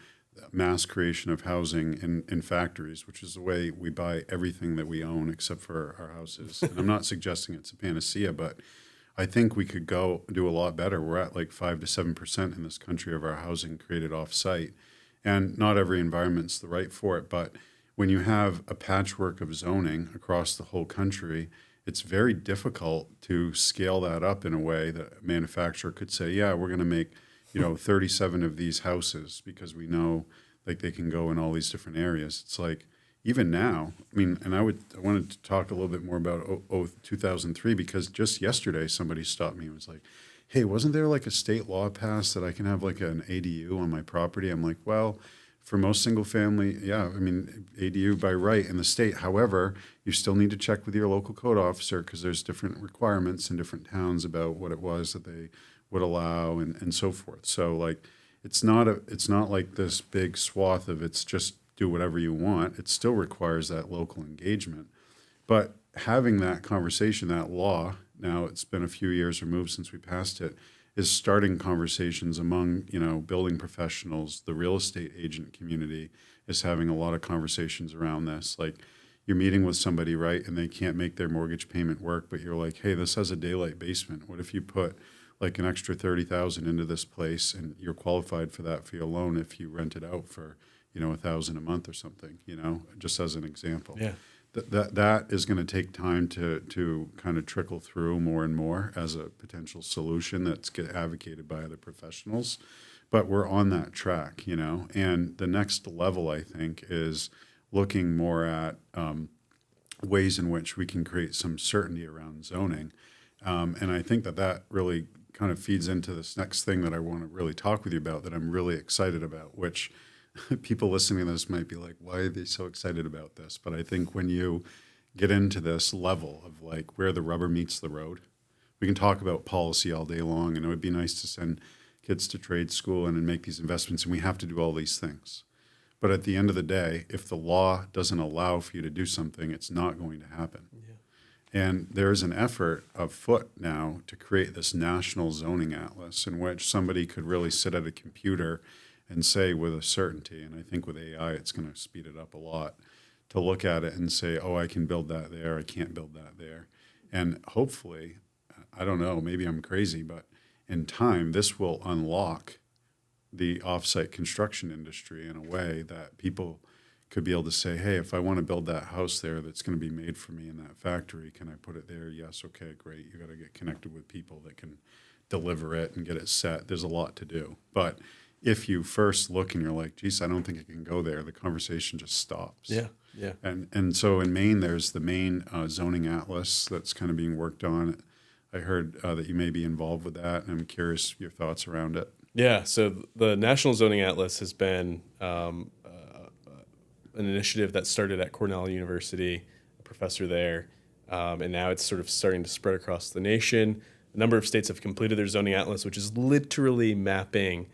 Speaker 1: mass creation of housing in factories, which is the way we buy everything that we own except for our houses. And I'm not suggesting it's a panacea, but I think we could go do a lot better. We're at like 5 to 7% in this country of our housing created off-site. And not every environment's the right for it, but when you have a patchwork of zoning across the whole country, it's very difficult to scale that up in a way that a manufacturer could say, yeah, we're going to make 37 of these houses because we know like they can go in all these different areas. It's like even now, and I wanted to talk a little bit more about 2003, because just yesterday somebody stopped me and was like, hey, wasn't there like a state law passed that I can have like an ADU on my property? I'm like, well, for most single family, ADU by right in the state. However, you still need to check with your local code officer because there's different requirements in different towns about what it was that they would allow and so forth. So like, it's not like this big swath of it's just do whatever you want. It still requires that local engagement. But having that conversation, that law, now it's been a few years removed since we passed it, is starting conversations among, building professionals. The real estate agent community is having a lot of conversations around this. Like, you're meeting with somebody, right, and they can't make their mortgage payment work, but you're like, hey, this has a daylight basement. What if you put like an extra $30,000 into this place and you're qualified for that for your loan if you rent it out for, $1,000 a month or something, just as an example.
Speaker 2: Yeah.
Speaker 1: That is going to take time to kind of trickle through more and more as a potential solution that's get advocated by other professionals. But we're on that track, and the next level, I think, is looking more at ways in which we can create some certainty around zoning. And I think that really kind of feeds into this next thing that I want to really talk with you about that I'm really excited about, which people listening to this might be like, why are they so excited about this? But I think when you get into this level of like where the rubber meets the road, we can talk about policy all day long, and it would be nice to send kids to trade school and make these investments, and we have to do all these things. But at the end of the day, if the law doesn't allow for you to do something, it's not going to happen. Yeah. And there's an effort afoot now to create this national zoning atlas in which somebody could really sit at a computer and say with a certainty, and I think with AI it's going to speed it up a lot, to look at it and say, oh, I can build that there, I can't build that there. And hopefully, I don't know, maybe I'm crazy, but in time this will unlock the offsite construction industry in a way that people could be able to say, hey, if I want to build that house there that's going to be made for me in that factory, can I put it there? Yes, okay, great. You got to get connected with people that can deliver it and get it set. There's a lot to do. But if you first look and you're like, geez, I don't think it can go there, the conversation just stops.
Speaker 2: Yeah, yeah.
Speaker 1: And so in Maine, there's the Maine zoning atlas that's kind of being worked on. I heard that you may be involved with that, and I'm curious your thoughts around it.
Speaker 2: Yeah, so the National Zoning Atlas has been an initiative that started at Cornell University, a professor there, and now it's sort of starting to spread across the nation. A number of states have completed their zoning atlas, which is literally mapping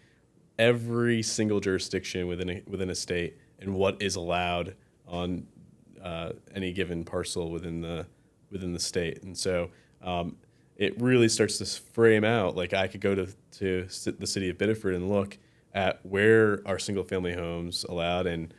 Speaker 2: every single jurisdiction within a state and what is allowed on any given parcel within the state. And so it really starts to frame out, like I could go to the city of Biddeford and look at where are single family homes allowed and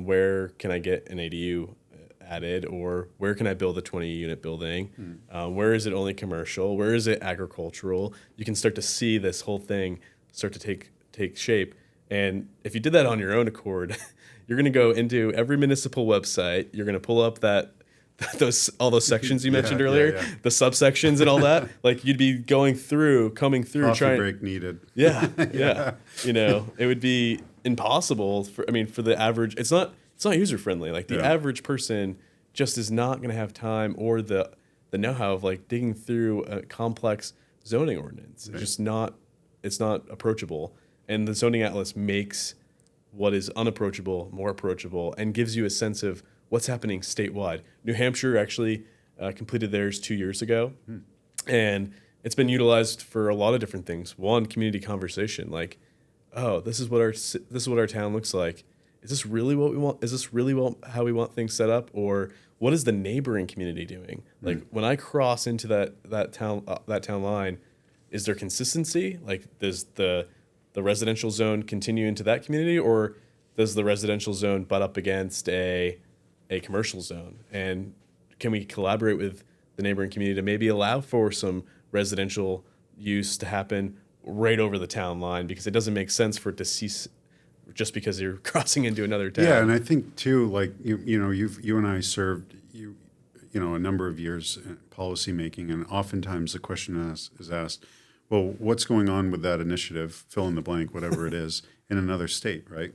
Speaker 2: where can I get an ADU added, or where can I build a 20-unit building? Where is it only commercial? Where is it agricultural? You can start to see this whole thing start to take shape. And if you did that on your own accord, you're going to go into every municipal website. You're going to pull up all those sections you mentioned earlier, the subsections and all that. Like you'd be coming through,
Speaker 1: Coffee break needed.
Speaker 2: Yeah. It would be impossible for the average. It's not user friendly. Like the average person just is not going to have time or the know-how of like digging through a complex zoning ordinance. It's just not. It's not approachable. And the zoning atlas makes what is unapproachable more approachable and gives you a sense of what's happening statewide. New Hampshire actually completed theirs 2 years ago, and it's been utilized for a lot of different things. One, community conversation, like, oh, this is what our town looks like. Is this really what we want? Is this really how we want things set up, or what is the neighboring community doing? Like when I cross into that town line, is there consistency? Like, does the residential zone continue into that community, or does the residential zone butt up against a commercial zone? And can we collaborate with the neighboring community to maybe allow for some residential use to happen right over the town line? Because it doesn't make sense for it to cease just because you're crossing into another town.
Speaker 1: Yeah, and I think too, like you and I served a number of years in policy making, and oftentimes the question is asked, well, what's going on with that initiative, fill in the blank, whatever it is, in another state, right?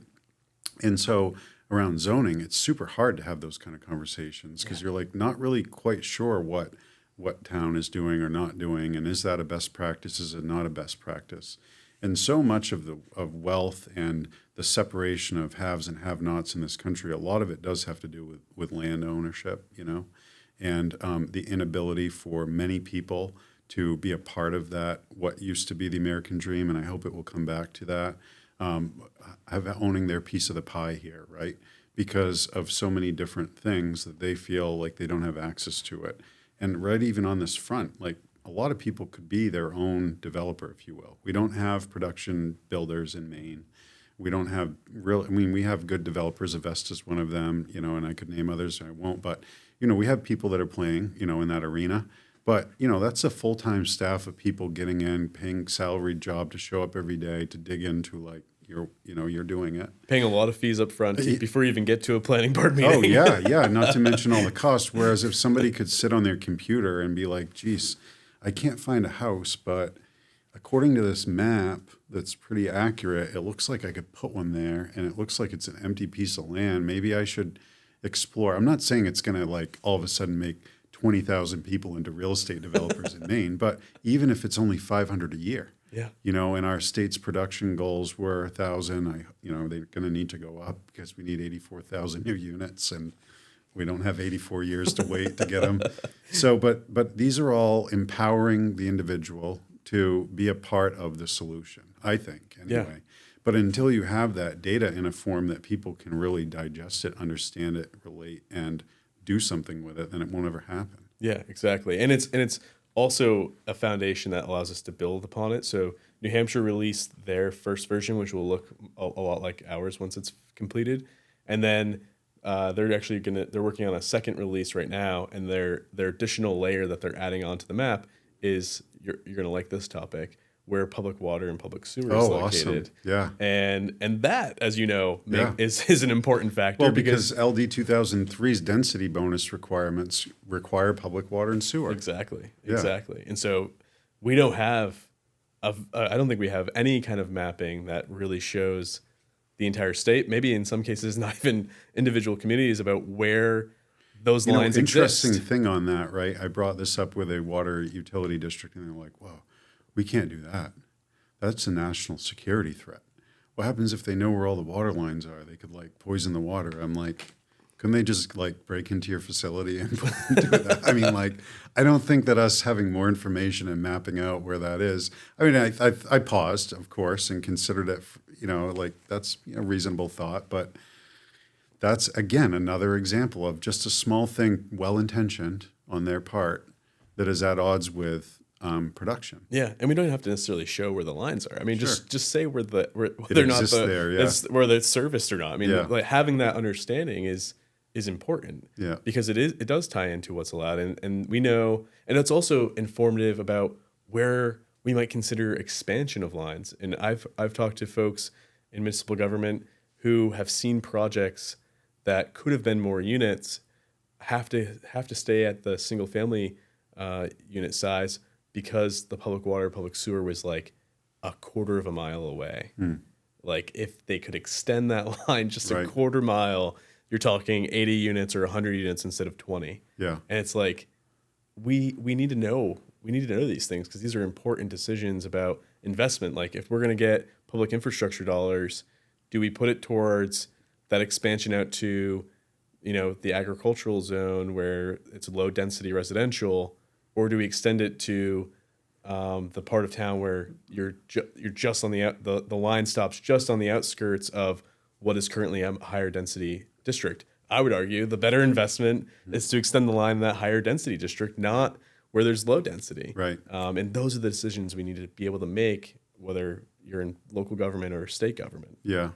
Speaker 1: And so around zoning, it's super hard to have those kind of conversations because you're like not really quite sure what town is doing or not doing, and is that a best practice, is it not a best practice? And so much of wealth and the separation of haves and have-nots in this country, a lot of it does have to do with land ownership, and the inability for many people to be a part of that, what used to be the American dream, and I hope it will come back to that, owning their piece of the pie here, right? Because of so many different things that they feel like they don't have access to it. And right even on this front, like a lot of people could be their own developer, if you will. We don't have production builders in Maine. We don't have we have good developers. Avesta's one of them, and I could name others, and I won't. But, we have people that are playing, in that arena. But, that's a full-time staff of people getting in, paying salaried job to show up every day to dig into, like, you're doing it.
Speaker 2: Paying a lot of fees up front before you even get to a planning board meeting.
Speaker 1: Oh, yeah. Not to mention all the costs. Whereas if somebody could sit on their computer and be like, geez, I can't find a house, but according to this map that's pretty accurate, it looks like I could put one there, and it looks like it's an empty piece of land. Maybe I should explore. I'm not saying it's going to, like, all of a sudden make 20,000 people into real estate developers in Maine, but even if it's only 500 a year.
Speaker 2: Yeah.
Speaker 1: And our state's production goals were 1,000. They're going to need to go up because we need 84,000 new units, and we don't have 84 years to wait to get them. So, but these are all empowering the individual to be a part of the solution, I think, anyway.
Speaker 2: Yeah.
Speaker 1: But until you have that data in a form that people can really digest it, understand it, relate, and do something with it, then it won't ever happen.
Speaker 2: Yeah, exactly. And it's also a foundation that allows us to build upon it. So New Hampshire released their first version, which will look a lot like ours once it's completed. And then they're working on a second release right now, and their additional layer that they're adding onto the map is, you're going to like this topic, where public water and public sewer is located.
Speaker 1: Awesome. Yeah.
Speaker 2: And that, as you know, is an important factor.
Speaker 1: Well, because LD 2003's density bonus requirements require public water and sewer.
Speaker 2: Exactly.
Speaker 1: Yeah.
Speaker 2: Exactly. And so we don't have, I don't think we have any kind of mapping that really shows the entire state, maybe in some cases not even individual communities, about where those lines exist.
Speaker 1: Interesting thing on that, right? I brought this up with a water utility district, and they're like, whoa, we can't do that. That's a national security threat. What happens if they know where all the water lines are? They could, like, poison the water. I'm like, couldn't they just, like, break into your facility and do that? I mean, like, I don't think that us having more information and mapping out where that is. I mean, I paused, of course, and considered it, like, that's a reasonable thought. But that's, again, another example of just a small thing, well-intentioned on their part, that is at odds with production.
Speaker 2: Yeah, and we don't have to necessarily show where the lines are. I mean,
Speaker 1: Sure.
Speaker 2: just say where
Speaker 1: it exists there,
Speaker 2: whether it's serviced or not. I mean,
Speaker 1: Yeah.
Speaker 2: like, having that understanding is important.
Speaker 1: Yeah.
Speaker 2: Because it does tie into what's allowed, and we know, and it's also informative about where we might consider expansion of lines. And I've talked to folks in municipal government who have seen projects that could have been more units have to stay at the single family unit size, because the public water, public sewer was like a quarter of a mile away. Like, if they could extend that line just a quarter mile, you're talking 80 units or 100 units instead of 20.
Speaker 1: Yeah.
Speaker 2: And it's like, we need to know these things, because these are important decisions about investment. Like, if we're going to get public infrastructure dollars, do we put it towards that expansion out to, the agricultural zone where it's low density residential, or do we extend it to the part of town where you're just on the line stops just on the outskirts of what is currently a higher density district? I would argue the better investment is to extend the line in that higher density district, not where there's low density.
Speaker 1: Right.
Speaker 2: And those are the decisions we need to be able to make, whether you're in local government or state government.
Speaker 1: Yeah.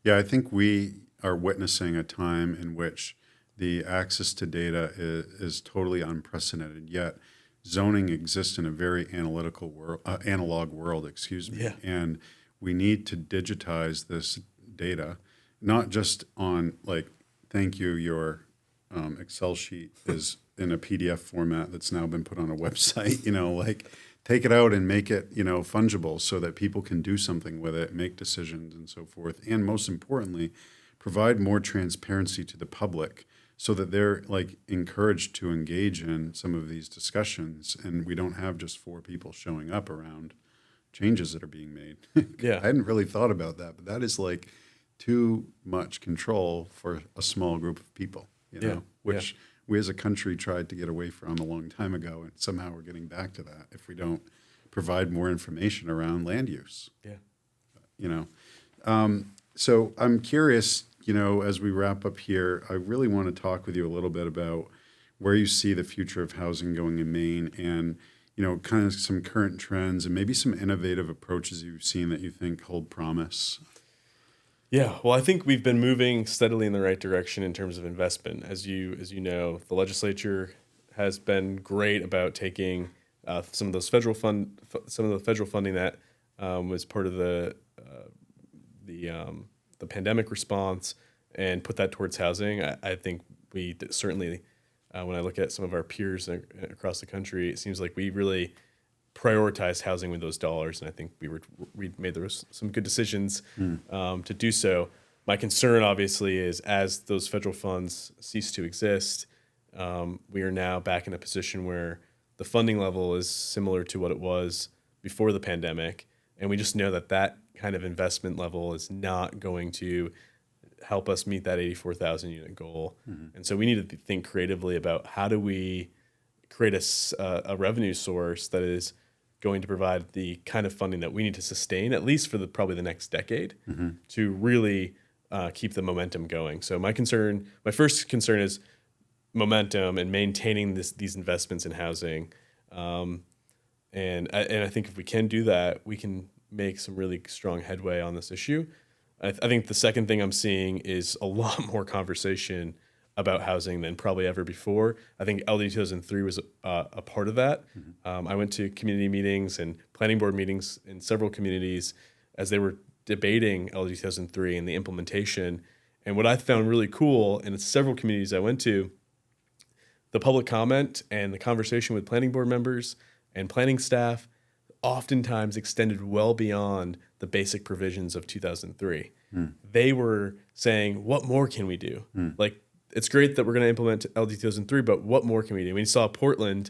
Speaker 1: I think we are witnessing a time in which the access to data is totally unprecedented. Yet zoning exists in a very analog world.
Speaker 2: Yeah.
Speaker 1: And we need to digitize this data, not just on, like, thank you, your Excel sheet is in a PDF format that's now been put on a website. Like, take it out and make it, fungible so that people can do something with it, make decisions and so forth. And most importantly, provide more transparency to the public, so that they're, like, encouraged to engage in some of these discussions, and we don't have just 4 people showing up around changes that are being made.
Speaker 2: Yeah.
Speaker 1: I hadn't really thought about that, but that is like too much control for a small group of people, which we as a country tried to get away from a long time ago, and somehow we're getting back to that if we don't provide more information around land use. So I'm curious, as we wrap up here, I really want to talk with you a little bit about where you see the future of housing going in Maine and, kind of some current trends and maybe some innovative approaches you've seen that you think hold promise.
Speaker 2: Yeah, well, I think we've been moving steadily in the right direction in terms of investment. As you know, the legislature has been great about taking some of the federal funding that was part of the pandemic response and put that towards housing. I think we certainly, when I look at some of our peers across the country, it seems like we really prioritized housing with those dollars, and I think we made some good decisions to do so. My concern, obviously, is as those federal funds cease to exist, we are now back in a position where the funding level is similar to what it was before the pandemic, and we just know that kind of investment level is not going to help us meet that 84,000 unit goal. And so we need to think creatively about how do we create a revenue source that is going to provide the kind of funding that we need to sustain, at least for probably the next decade, to really keep the momentum going. So my first concern is momentum and maintaining these investments in housing. And I think if we can do that, we can make some really strong headway on this issue. I think the second thing I'm seeing is a lot more conversation about housing than probably ever before. I think LD 2003 was a part of that. I went to community meetings and planning board meetings in several communities as they were debating LD 2003 and the implementation. And what I found really cool in several communities I went to, the public comment and the conversation with planning board members and planning staff oftentimes extended well beyond the basic provisions of 2003. They were saying, what more can we do? Like, it's great that we're going to implement LD 2003, but what more can we do? We saw Portland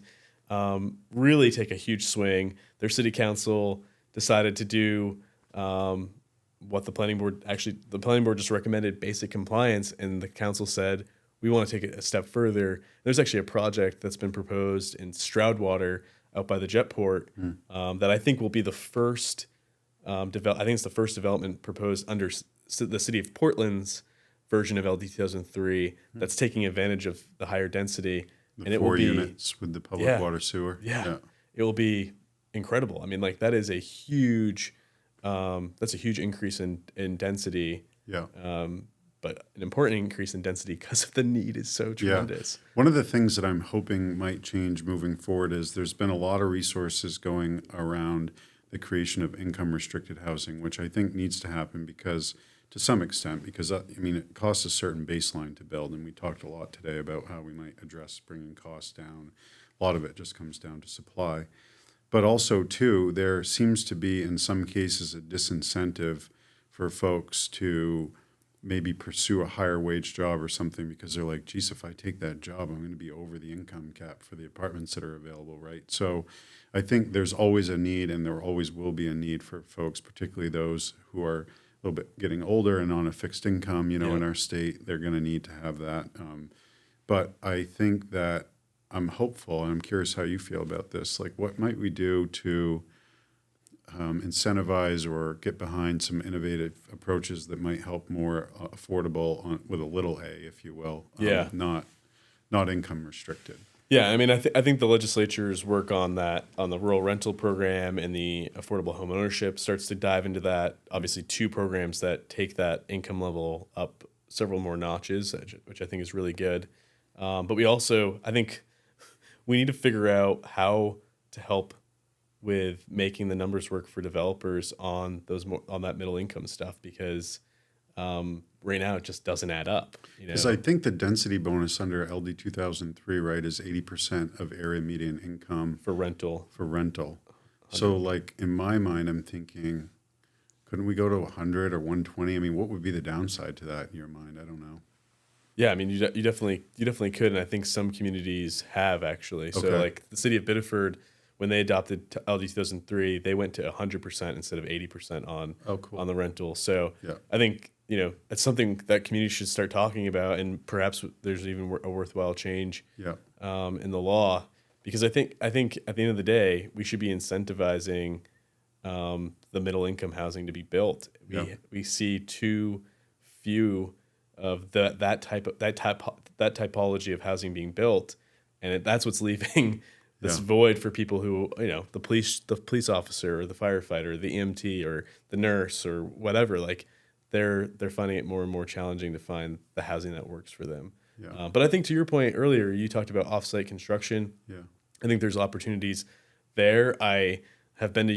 Speaker 2: really take a huge swing. Their city council decided to do what the planning board just recommended basic compliance, and the council said, we want to take it a step further. There's actually a project that's been proposed in Stroudwater out by the Jetport that I think will be the first I think it's the first development proposed under the city of Portland's version of LD 2003 that's taking advantage of the higher density.
Speaker 1: And it will be 4 units with the public water sewer.
Speaker 2: Yeah. It will be incredible. I mean, like that is a huge, that's a huge increase in density.
Speaker 1: Yeah.
Speaker 2: But an important increase in density because of the need is so tremendous.
Speaker 1: Yeah. One of the things that I'm hoping might change moving forward is there's been a lot of resources going around the creation of income restricted housing, which I think needs to happen to some extent, because it costs a certain baseline to build, and we talked a lot today about how we might address bringing costs down. A lot of it just comes down to supply. But also, too, there seems to be, in some cases, a disincentive for folks to maybe pursue a higher wage job or something because they're like, geez, if I take that job, I'm going to be over the income cap for the apartments that are available, right? So I think there's always a need, and there always will be a need for folks, particularly those who are a little bit getting older and on a fixed income, in our state. They're going to need to have that. But I think that I'm hopeful, and I'm curious how you feel about this. Like, what might we do to incentivize or get behind some innovative approaches that might help more affordable with a little a, if you will, not income restricted?
Speaker 2: Yeah, I think the legislature's work on the rural rental program and the affordable home ownership starts to dive into that. Obviously, 2 programs that take that income level up several more notches, which I think is really good. But we also, I think, we need to figure out how to help with making the numbers work for developers on that middle income stuff, because right now it just doesn't add up.
Speaker 1: Because I think the density bonus under LD 2003, right, is 80% of area median income
Speaker 2: for rental.
Speaker 1: So, like, in my mind, I'm thinking, couldn't we go to 100 or 120? I mean, what would be the downside to that in your mind? I don't know.
Speaker 2: Yeah, I mean, you definitely could, and I think some communities have actually. So,
Speaker 1: Okay.
Speaker 2: like the city of Biddeford, when they adopted LD 2003, they went to 100% instead of 80% on on the rental. So I think it's something that communities should start talking about, and perhaps there's even a worthwhile change in the law, because I think at the end of the day we should be incentivizing the middle income housing to be built. We see too few of that typology of housing being built, and that's what's leaving this void for people who, the police officer or the firefighter, or the EMT or the nurse or whatever. Like they're finding it more and more challenging to find the housing that works for them. But I think to your point earlier, you talked about offsite construction. I think there's opportunities there. I have been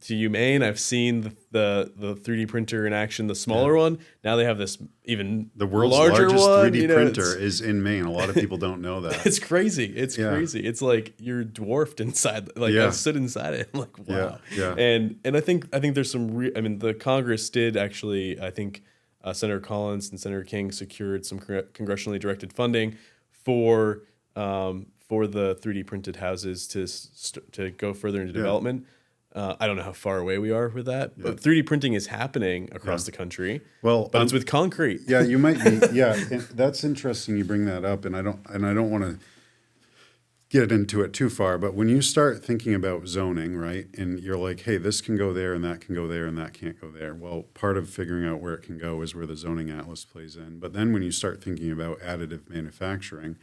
Speaker 2: to Maine. I've seen the 3D printer in action, the smaller one. Now they have this even
Speaker 1: the world's
Speaker 2: larger
Speaker 1: largest
Speaker 2: one.
Speaker 1: 3D printer is in Maine. A lot of people don't know that.
Speaker 2: It's crazy. It's crazy. It's like you're dwarfed inside. Like I stood inside it. I'm like, wow. And I think there's some. The Congress did actually. I think Senator Collins and Senator King secured some congressionally directed funding for the 3D printed houses to go further into development. I don't know how far away we are with that, but 3D printing is happening across the country. Well, but it's with concrete.
Speaker 1: Yeah, you might be. Yeah, and that's interesting. You bring that up, and I don't want to get into it too far. But when you start thinking about zoning, right, and you're like, hey, this can go there, and that can go there, and that can't go there. Well, part of figuring out where it can go is where the zoning atlas plays in. But then when you start thinking about additive manufacturing,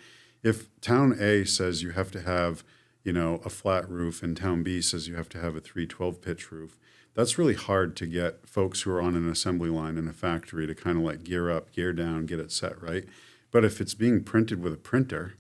Speaker 1: if town A says you have to have a flat roof, and town B says you have to have a 312 pitch roof, that's really hard to get folks who are on an assembly line in a factory to kind of like gear up, gear down, get it set, right? But if it's being printed with a printer,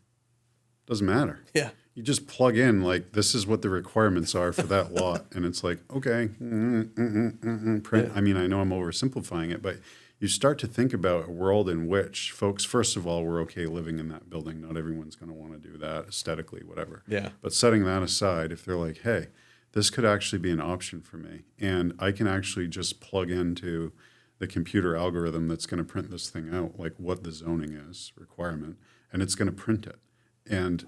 Speaker 1: it doesn't matter.
Speaker 2: Yeah.
Speaker 1: You just plug in, like, this is what the requirements are for that lot. And it's like, okay, print. I mean, I know I'm oversimplifying it, but you start to think about a world in which folks, first of all, were okay living in that building. Not everyone's going to want to do that aesthetically, whatever.
Speaker 2: Yeah.
Speaker 1: But setting that aside, if they're like, hey, this could actually be an option for me, and I can actually just plug into the computer algorithm that's going to print this thing out, like what the zoning is requirement, and it's going to print it. And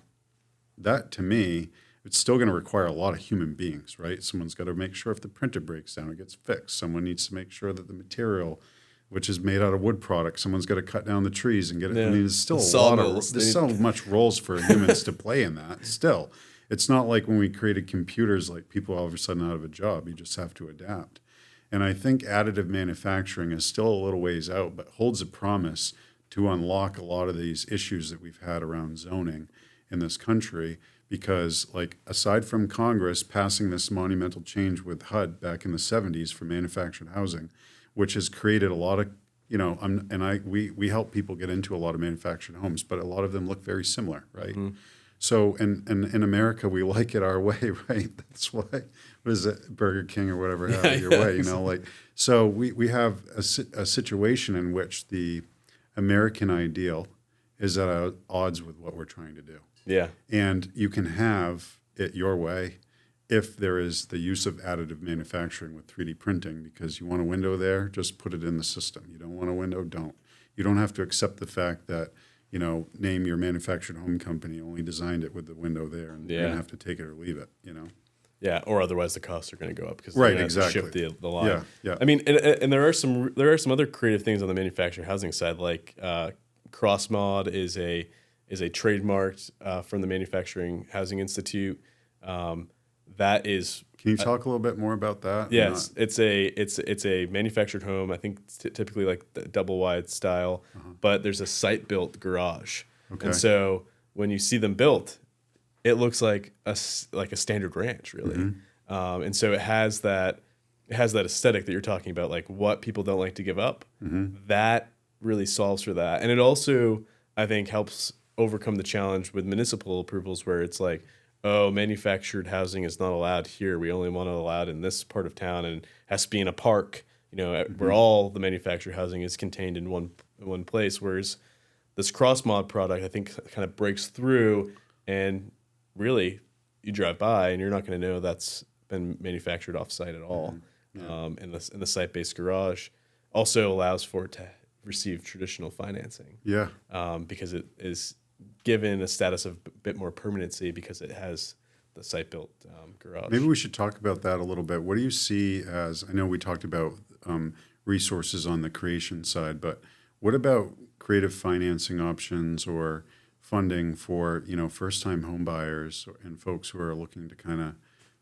Speaker 1: that, to me, it's still going to require a lot of human beings, right? Someone's got to make sure if the printer breaks down, it gets fixed. Someone needs to make sure that the material, which is made out of wood products, someone's got to cut down the trees and get it. I mean, there's still there's so much roles for humans to play in that. Still, it's not like when we created computers, like people all of a sudden out of a job. You just have to adapt. And I think additive manufacturing is still a little ways out, but holds a promise to unlock a lot of these issues that we've had around zoning in this country. Because, like, aside from Congress passing this monumental change with HUD back in the 70s for manufactured housing, which has created a lot of, we help people get into a lot of manufactured homes, but a lot of them look very similar, right? Mm-hmm. So, and in America, we like it our way, right? That's why, what is it, Burger King or whatever, have it your way, So we have a situation in which the American ideal is at odds with what we're trying to do.
Speaker 2: Yeah.
Speaker 1: And you can have it your way if there is the use of additive manufacturing with 3D printing, because you want a window there, just put it in the system. You don't want a window, don't. You don't have to accept the fact that, name your manufactured home company only designed it with the window there, and you're going to have to take it or leave it,
Speaker 2: Yeah, or otherwise the costs are going to go up because
Speaker 1: exactly.
Speaker 2: Shift the line.
Speaker 1: Yeah.
Speaker 2: I mean, and there are some other creative things on the manufactured housing side, like cross mod is a trademarked from the Manufacturing Housing Institute. That is.
Speaker 1: Can you talk a little bit more about that?
Speaker 2: Yes, it's a manufactured home. I think it's typically like the double wide style, but there's a site built garage, and so when you see them built, it looks like a standard ranch, really. And so it has that aesthetic that you're talking about, like what people don't like to give up. That really solves for that, and it also, I think, helps overcome the challenge with municipal approvals where it's like, oh, manufactured housing is not allowed here. We only want it allowed in this part of town, and it has to be in a park, where all the manufactured housing is contained in one place. Whereas this cross mod product, I think, kind of breaks through, and really, you drive by and you're not going to know that's been manufactured off-site at all. In the site-based garage also allows for it to receive traditional financing. Because it is given a status of a bit more permanency because it has the site built garage.
Speaker 1: Maybe we should talk about that a little bit. What do you see as, I know we talked about resources on the creation side, but what about creative financing options or funding for, first-time home buyers and folks who are looking to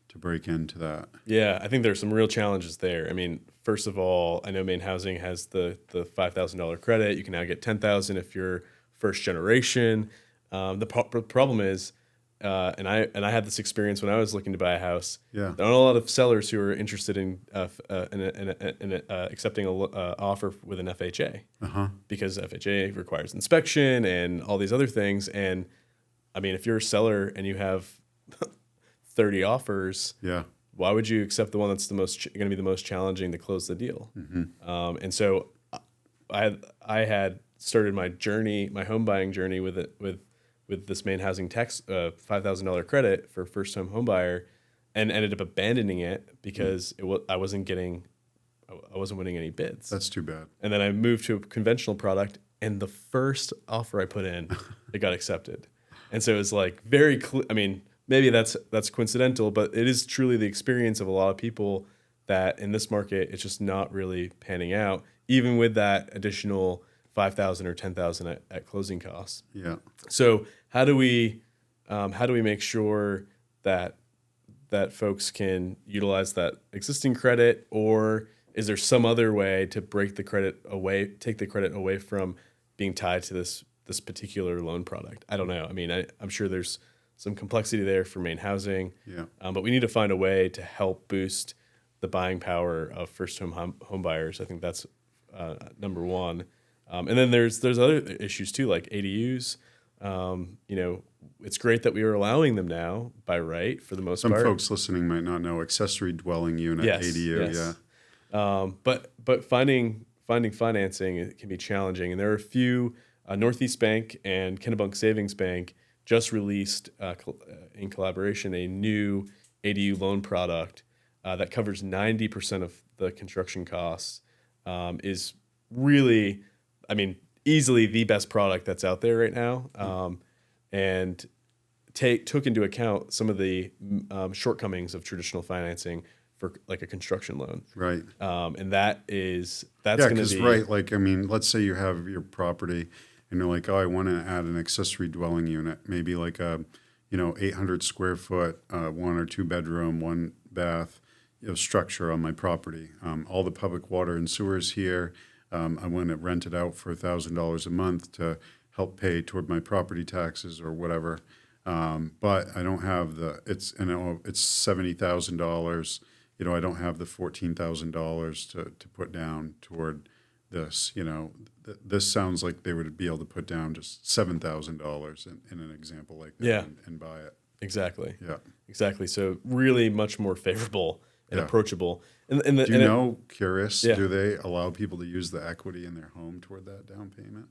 Speaker 1: to break into that?
Speaker 2: Yeah, I think there's some real challenges there. I mean, first of all, I know Maine Housing has the $5,000 credit. You can now get $10,000 if you're first generation. The problem is, and I had this experience when I was looking to buy a house.
Speaker 1: Yeah.
Speaker 2: There aren't a lot of sellers who are interested in accepting an offer with an FHA because FHA requires inspection and all these other things. And I mean, if you're a seller and you have 30 offers, why would you accept the one that's going to be the most challenging to close the deal? And so I had started my home buying journey with this Maine Housing tax $5,000 credit for first time home buyer, and ended up abandoning it because I wasn't winning any bids.
Speaker 1: That's too bad.
Speaker 2: And then I moved to a conventional product, and the first offer I put in, it got accepted. And so it was like very I mean, maybe that's coincidental, but it is truly the experience of a lot of people that in this market, it's just not really panning out, even with that additional $5,000 or $10,000 at closing costs.
Speaker 1: Yeah.
Speaker 2: So how do we make sure that folks can utilize that existing credit, or is there some other way to take the credit away from being tied to this particular loan product? I don't know. I mean, I'm sure there's some complexity there for Maine Housing.
Speaker 1: Yeah.
Speaker 2: But we need to find a way to help boost the buying power of first home buyers. I think that's number one. And then there's other issues too, like ADUs. It's great that we are allowing them now by right for the most part.
Speaker 1: Some folks listening might not know accessory dwelling unit, ADU.
Speaker 2: Yes. Yeah. But finding financing, it can be challenging, and there are a few. Northeast Bank and Kennebunk Savings Bank just released in collaboration a new ADU loan product that covers 90% of the construction costs. Is really, I mean, easily the best product that's out there right now, and took into account some of the shortcomings of traditional financing for like a construction loan.
Speaker 1: Right.
Speaker 2: And that's going to be
Speaker 1: right. Like, I mean, let's say you have your property and you're like, oh, I want to add an accessory dwelling unit, maybe like a 800 square foot, 1 or 2 bedroom, 1 bath, structure on my property. All the public water and sewers here. I want to rent it out for $1,000 a month to help pay toward my property taxes or whatever. But I don't have it's $70,000. I don't have the $14,000 to put down toward this. This sounds like they would be able to put down just $7,000 in an example like that and buy it.
Speaker 2: Exactly.
Speaker 1: Yeah.
Speaker 2: Exactly. So really much more favorable and approachable.
Speaker 1: Curious, do they allow people to use the equity in their home toward that down payment?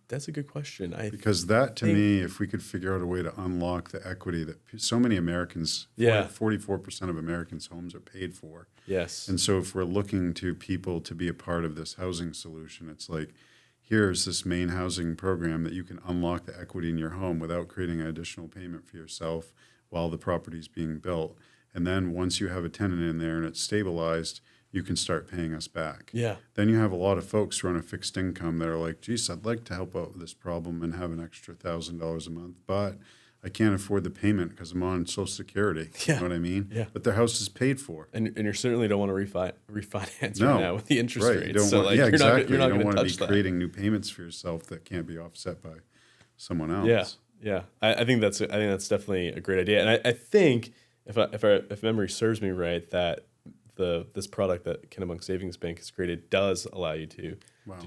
Speaker 2: That's a good question.
Speaker 1: Because that, to me, if we could figure out a way to unlock the equity that so many Americans, 44% of Americans' homes are paid for.
Speaker 2: Yes.
Speaker 1: And so if we're looking to people to be a part of this housing solution, it's like, here's this Maine Housing program that you can unlock the equity in your home without creating an additional payment for yourself while the property's being built. And then once you have a tenant in there and it's stabilized, you can start paying us back.
Speaker 2: Yeah.
Speaker 1: Then you have a lot of folks who are on a fixed income that are like, geez, I'd like to help out with this problem and have an extra $1,000 a month, but I can't afford the payment because I'm on Social Security.
Speaker 2: Yeah.
Speaker 1: You know what I mean?
Speaker 2: Yeah.
Speaker 1: But their house is paid for.
Speaker 2: And you certainly don't want to refinance right now with the interest rates.
Speaker 1: You don't
Speaker 2: so
Speaker 1: want,
Speaker 2: you're
Speaker 1: exactly.
Speaker 2: Not
Speaker 1: you don't want to be
Speaker 2: that.
Speaker 1: creating new payments for yourself that can't be offset by someone else.
Speaker 2: Yeah. I think that's definitely a great idea. And I think if memory serves me right, that this product that Kennebunk Savings Bank has created does allow you to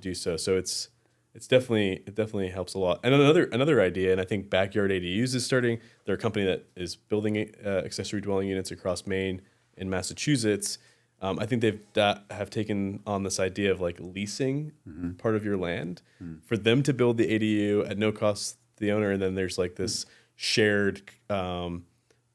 Speaker 2: do so. So it definitely helps a lot. And another idea, and I think Backyard ADUs is starting. They're a company that is building accessory dwelling units across Maine and Massachusetts. I think have taken on this idea of like leasing part of your land for them to build the ADU at no cost to the owner, and then there's like this shared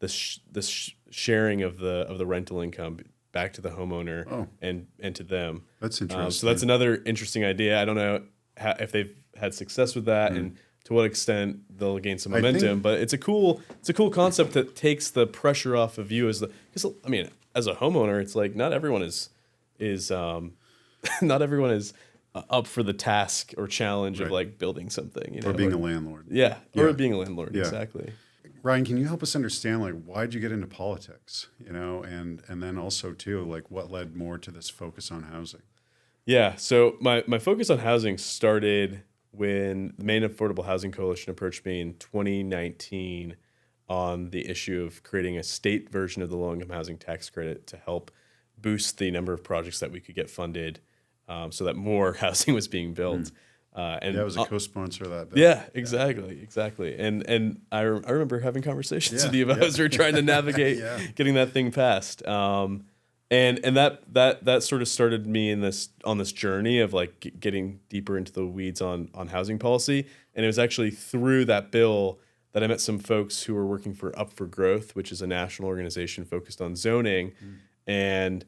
Speaker 2: this sharing of the rental income back to the homeowner and to them.
Speaker 1: That's interesting.
Speaker 2: So that's another interesting idea. I don't know if they've had success with that, and to what extent they'll gain some
Speaker 1: I think-
Speaker 2: momentum. But it's a cool concept that takes the pressure off of you because I mean, as a homeowner, it's like not everyone is not everyone is up for the task or challenge of like building something, you know,
Speaker 1: Or being a landlord.
Speaker 2: or being a landlord.
Speaker 1: Yeah.
Speaker 2: Exactly.
Speaker 1: Ryan, can you help us understand, like, why'd you get into politics, you know, and then also too, like, what led more to this focus on housing?
Speaker 2: Yeah. So my focus on housing started when the Maine Affordable Housing Coalition approached me in 2019 on the issue of creating a state version of the low-income housing tax credit to help boost the number of projects that we could get funded, so that more housing was being built. And
Speaker 1: I was a co-sponsor of that bill.
Speaker 2: yeah, exactly. And I remember having conversations with you about as we were trying to navigate getting that thing passed. And that sort of started me on this journey of like getting deeper into the weeds on housing policy. And it was actually through that bill that I met some folks who were working for Up for Growth, which is a national organization focused on zoning, and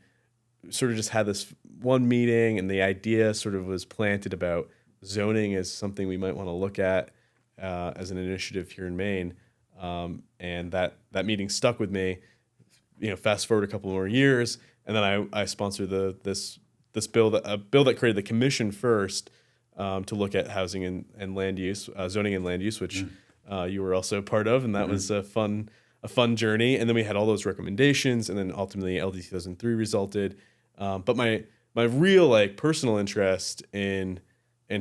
Speaker 2: sort of just had this one meeting, and the idea sort of was planted about zoning as something we might want to look at as an initiative here in Maine. And that meeting stuck with me. You know, fast forward a couple more years, and then I sponsored this bill that created the commission first to look at housing and land use, zoning and land use, which you were also part of, and that was a fun journey. And then we had all those recommendations, and then ultimately LD 2003 resulted. But my real like personal interest in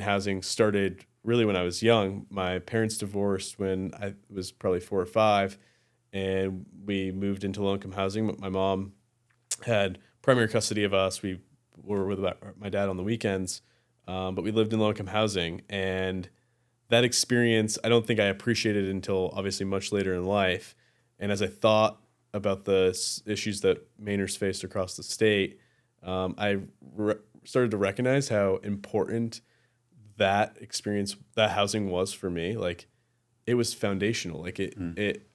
Speaker 2: housing started really when I was young. My parents divorced when I was probably 4 or 5, and we moved into low-income housing. My mom had primary custody of us. We were with my dad on the weekends, but we lived in low-income housing. And that experience, I don't think I appreciated until obviously much later in life. And as I thought about the issues that Mainers faced across the state, I started to recognize how important that experience, that housing was for me. Like, it was foundational. Like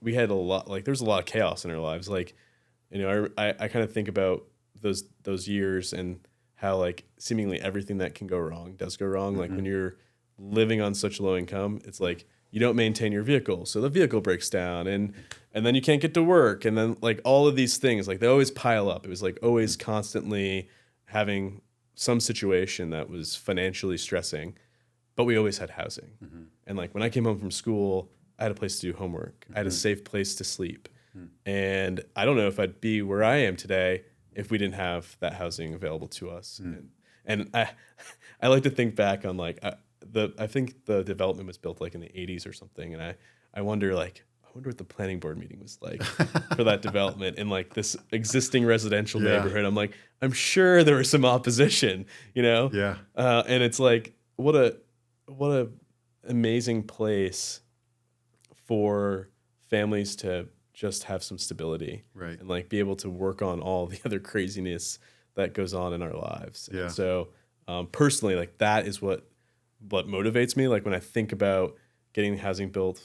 Speaker 2: we had a lot, like there was a lot of chaos in our lives. Like, you know, I kind of think about those years and how like seemingly everything that can go wrong does go wrong. Like when you're living on such low income, it's like you don't maintain your vehicle, so the vehicle breaks down, and then you can't get to work, and then like all of these things, like they always pile up. It was like always constantly having some situation that was financially stressing, but we always had housing. And like when I came home from school, I had a place to do homework. I had a safe place to sleep. And I don't know if I'd be where I am today if we didn't have that housing available to us. And I like to think back on like I think the development was built like in the 80s or something, and I wonder what the planning board meeting was like for that development in like this existing residential neighborhood. I'm like, I'm sure there was some opposition, you know?
Speaker 1: Yeah.
Speaker 2: And it's like, what a amazing place for families to just have some stability,
Speaker 1: Right.
Speaker 2: and like be able to work on all the other craziness that goes on in our lives.
Speaker 1: Yeah.
Speaker 2: And so personally, like that is what motivates me. Like when I think about getting housing built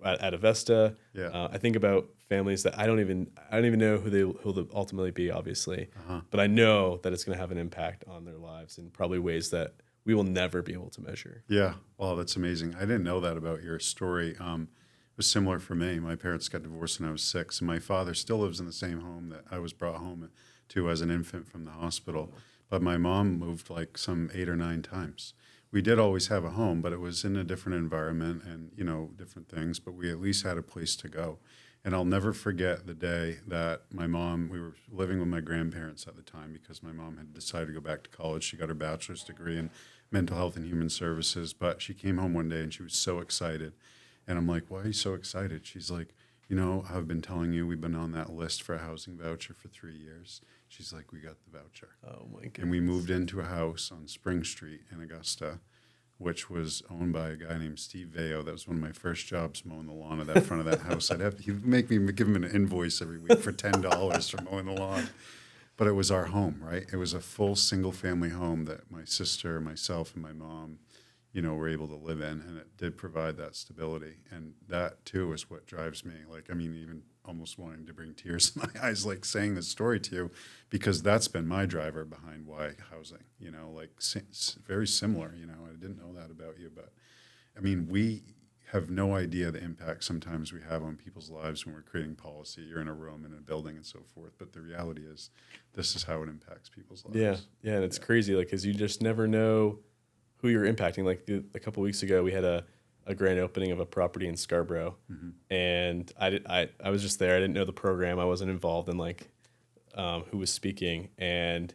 Speaker 2: at Avesta, I think about families that I don't even know who they'll ultimately be, obviously, but I know that it's going to have an impact on their lives in probably ways that we will never be able to measure.
Speaker 1: Yeah. Wow, that's amazing. I didn't know that about your story. It was similar for me. My parents got divorced when I was 6, and my father still lives in the same home that I was brought home to as an infant from the hospital. But my mom moved like some 8 or 9 times. We did always have a home, but it was in a different environment and, you know, different things, but we at least had a place to go. And I'll never forget the day that we were living with my grandparents at the time because my mom had decided to go back to college. She got her bachelor's degree in mental health and human services, but she came home one day and she was so excited. And I'm like, why are you so excited? She's like, you know, I've been telling you we've been on that list for a housing voucher for 3 years. She's like, we got the voucher.
Speaker 2: Oh my goodness.
Speaker 1: And we moved into a house on Spring Street in Augusta, which was owned by a guy named Steve Veo. That was one of my first jobs, mowing the lawn of that front of that house. He'd make me give him an invoice every week for $10 for mowing the lawn. But it was our home, right? It was a full single-family home that my sister, myself, and my mom, you know, were able to live in, and it did provide that stability. And that, too, is what drives me. Like, I mean, even almost wanting to bring tears in my eyes, like saying this story to you, because that's been my driver behind why housing, you know, like very similar, you know. I didn't know that about you, but I mean, we have no idea the impact sometimes we have on people's lives when we're creating policy. You're in a room, in a building, and so forth. But the reality is, this is how it impacts people's lives.
Speaker 2: Yeah, and it's crazy, like, because you just never know who you're impacting. Like a couple weeks ago, we had a grand opening of a property in Scarborough, and I was just there. I didn't know the program. I wasn't involved in like who was speaking, and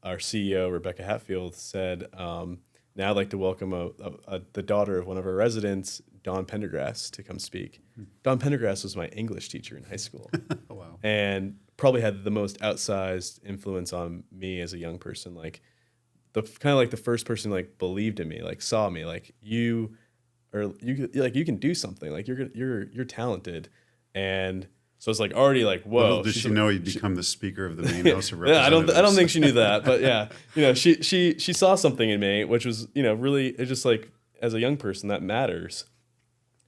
Speaker 2: our CEO Rebecca Hatfield said, "Now I'd like to welcome the daughter of one of our residents, Dawn Pendergrass, to come speak." Dawn Pendergrass was my English teacher in high school.
Speaker 1: Oh, wow.
Speaker 2: And probably had the most outsized influence on me as a young person. Like the kind of like the first person like believed in me, like saw me, like you can do something, like you're talented. And so it's like already like, whoa.
Speaker 1: Little did she know you'd become the speaker of the Maine House of Representatives.
Speaker 2: I don't think she knew that, but yeah, she saw something in me, which was, really, it's just like, as a young person, that matters.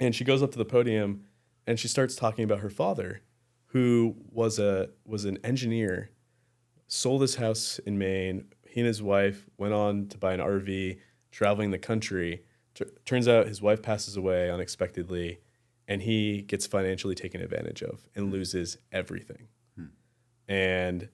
Speaker 2: And she goes up to the podium and she starts talking about her father, who was an engineer, sold his house in Maine. He and his wife went on to buy an RV, traveling the country. Turns out his wife passes away unexpectedly, and he gets financially taken advantage of and loses everything. And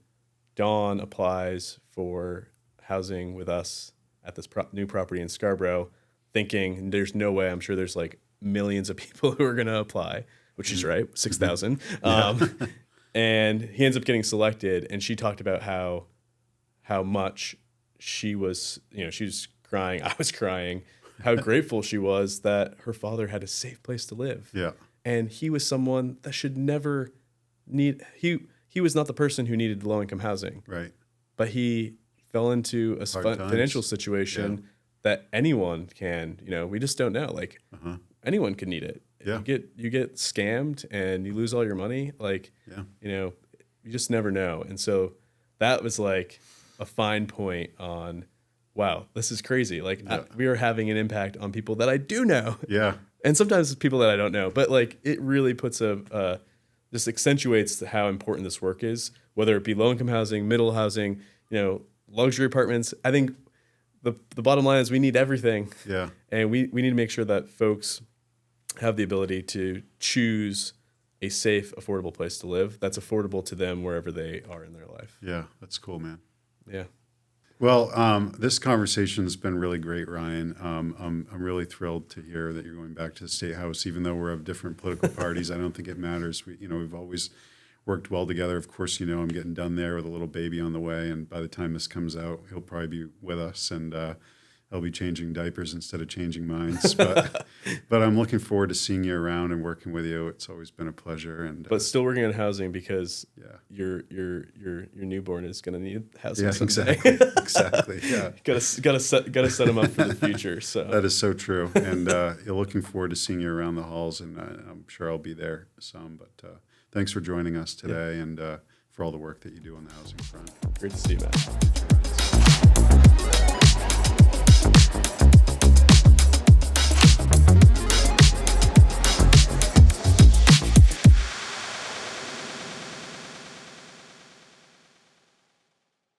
Speaker 2: Dawn applies for housing with us at this new property in Scarborough, thinking there's no way. I'm sure there's like millions of people who are going to apply, which is right, 6,000. And he ends up getting selected, and she talked about how much she was, she was crying. I was crying. How grateful she was that her father had a safe place to live. Yeah. And he was someone that should never need, he was not the person who needed low-income housing. Right. But he fell into a financial situation that anyone can, we just don't know. Like, anyone could need it. Yeah. You get scammed and you lose all your money. Like, you just never know. And so that was like a fine point on, wow, this is crazy. Like, we are having an impact on people that I do know. Yeah. And sometimes it's people that I don't know. But like, it really puts just accentuates how important this work is, whether it be low-income housing, middle housing, luxury apartments. I think the bottom line is we need everything. Yeah. And we need to make sure that folks have the ability to choose a safe, affordable place to live that's affordable to them wherever they are in their life.
Speaker 1: Yeah, that's cool, man.
Speaker 2: Yeah.
Speaker 1: Well, this conversation has been really great, Ryan. I'm really thrilled to hear that you're going back to the State House, even though we're of different political parties. I don't think it matters. We've always worked well together. Of course, I'm getting done there with a little baby on the way, and by the time this comes out, he'll probably be with us, and I'll be changing diapers instead of changing minds. But I'm looking forward to seeing you around and working with you. It's always been a pleasure. And
Speaker 2: but still working on housing because your newborn is going to need housing.
Speaker 1: Yeah,
Speaker 2: someday.
Speaker 1: exactly. Yeah,
Speaker 2: gotta set them up for the future. So
Speaker 1: that is so true. And you're looking forward to seeing you around the halls, and I'm sure I'll be there some. But thanks for joining us today, and for all the work that you do on the housing front.
Speaker 2: Great to see you, Matt.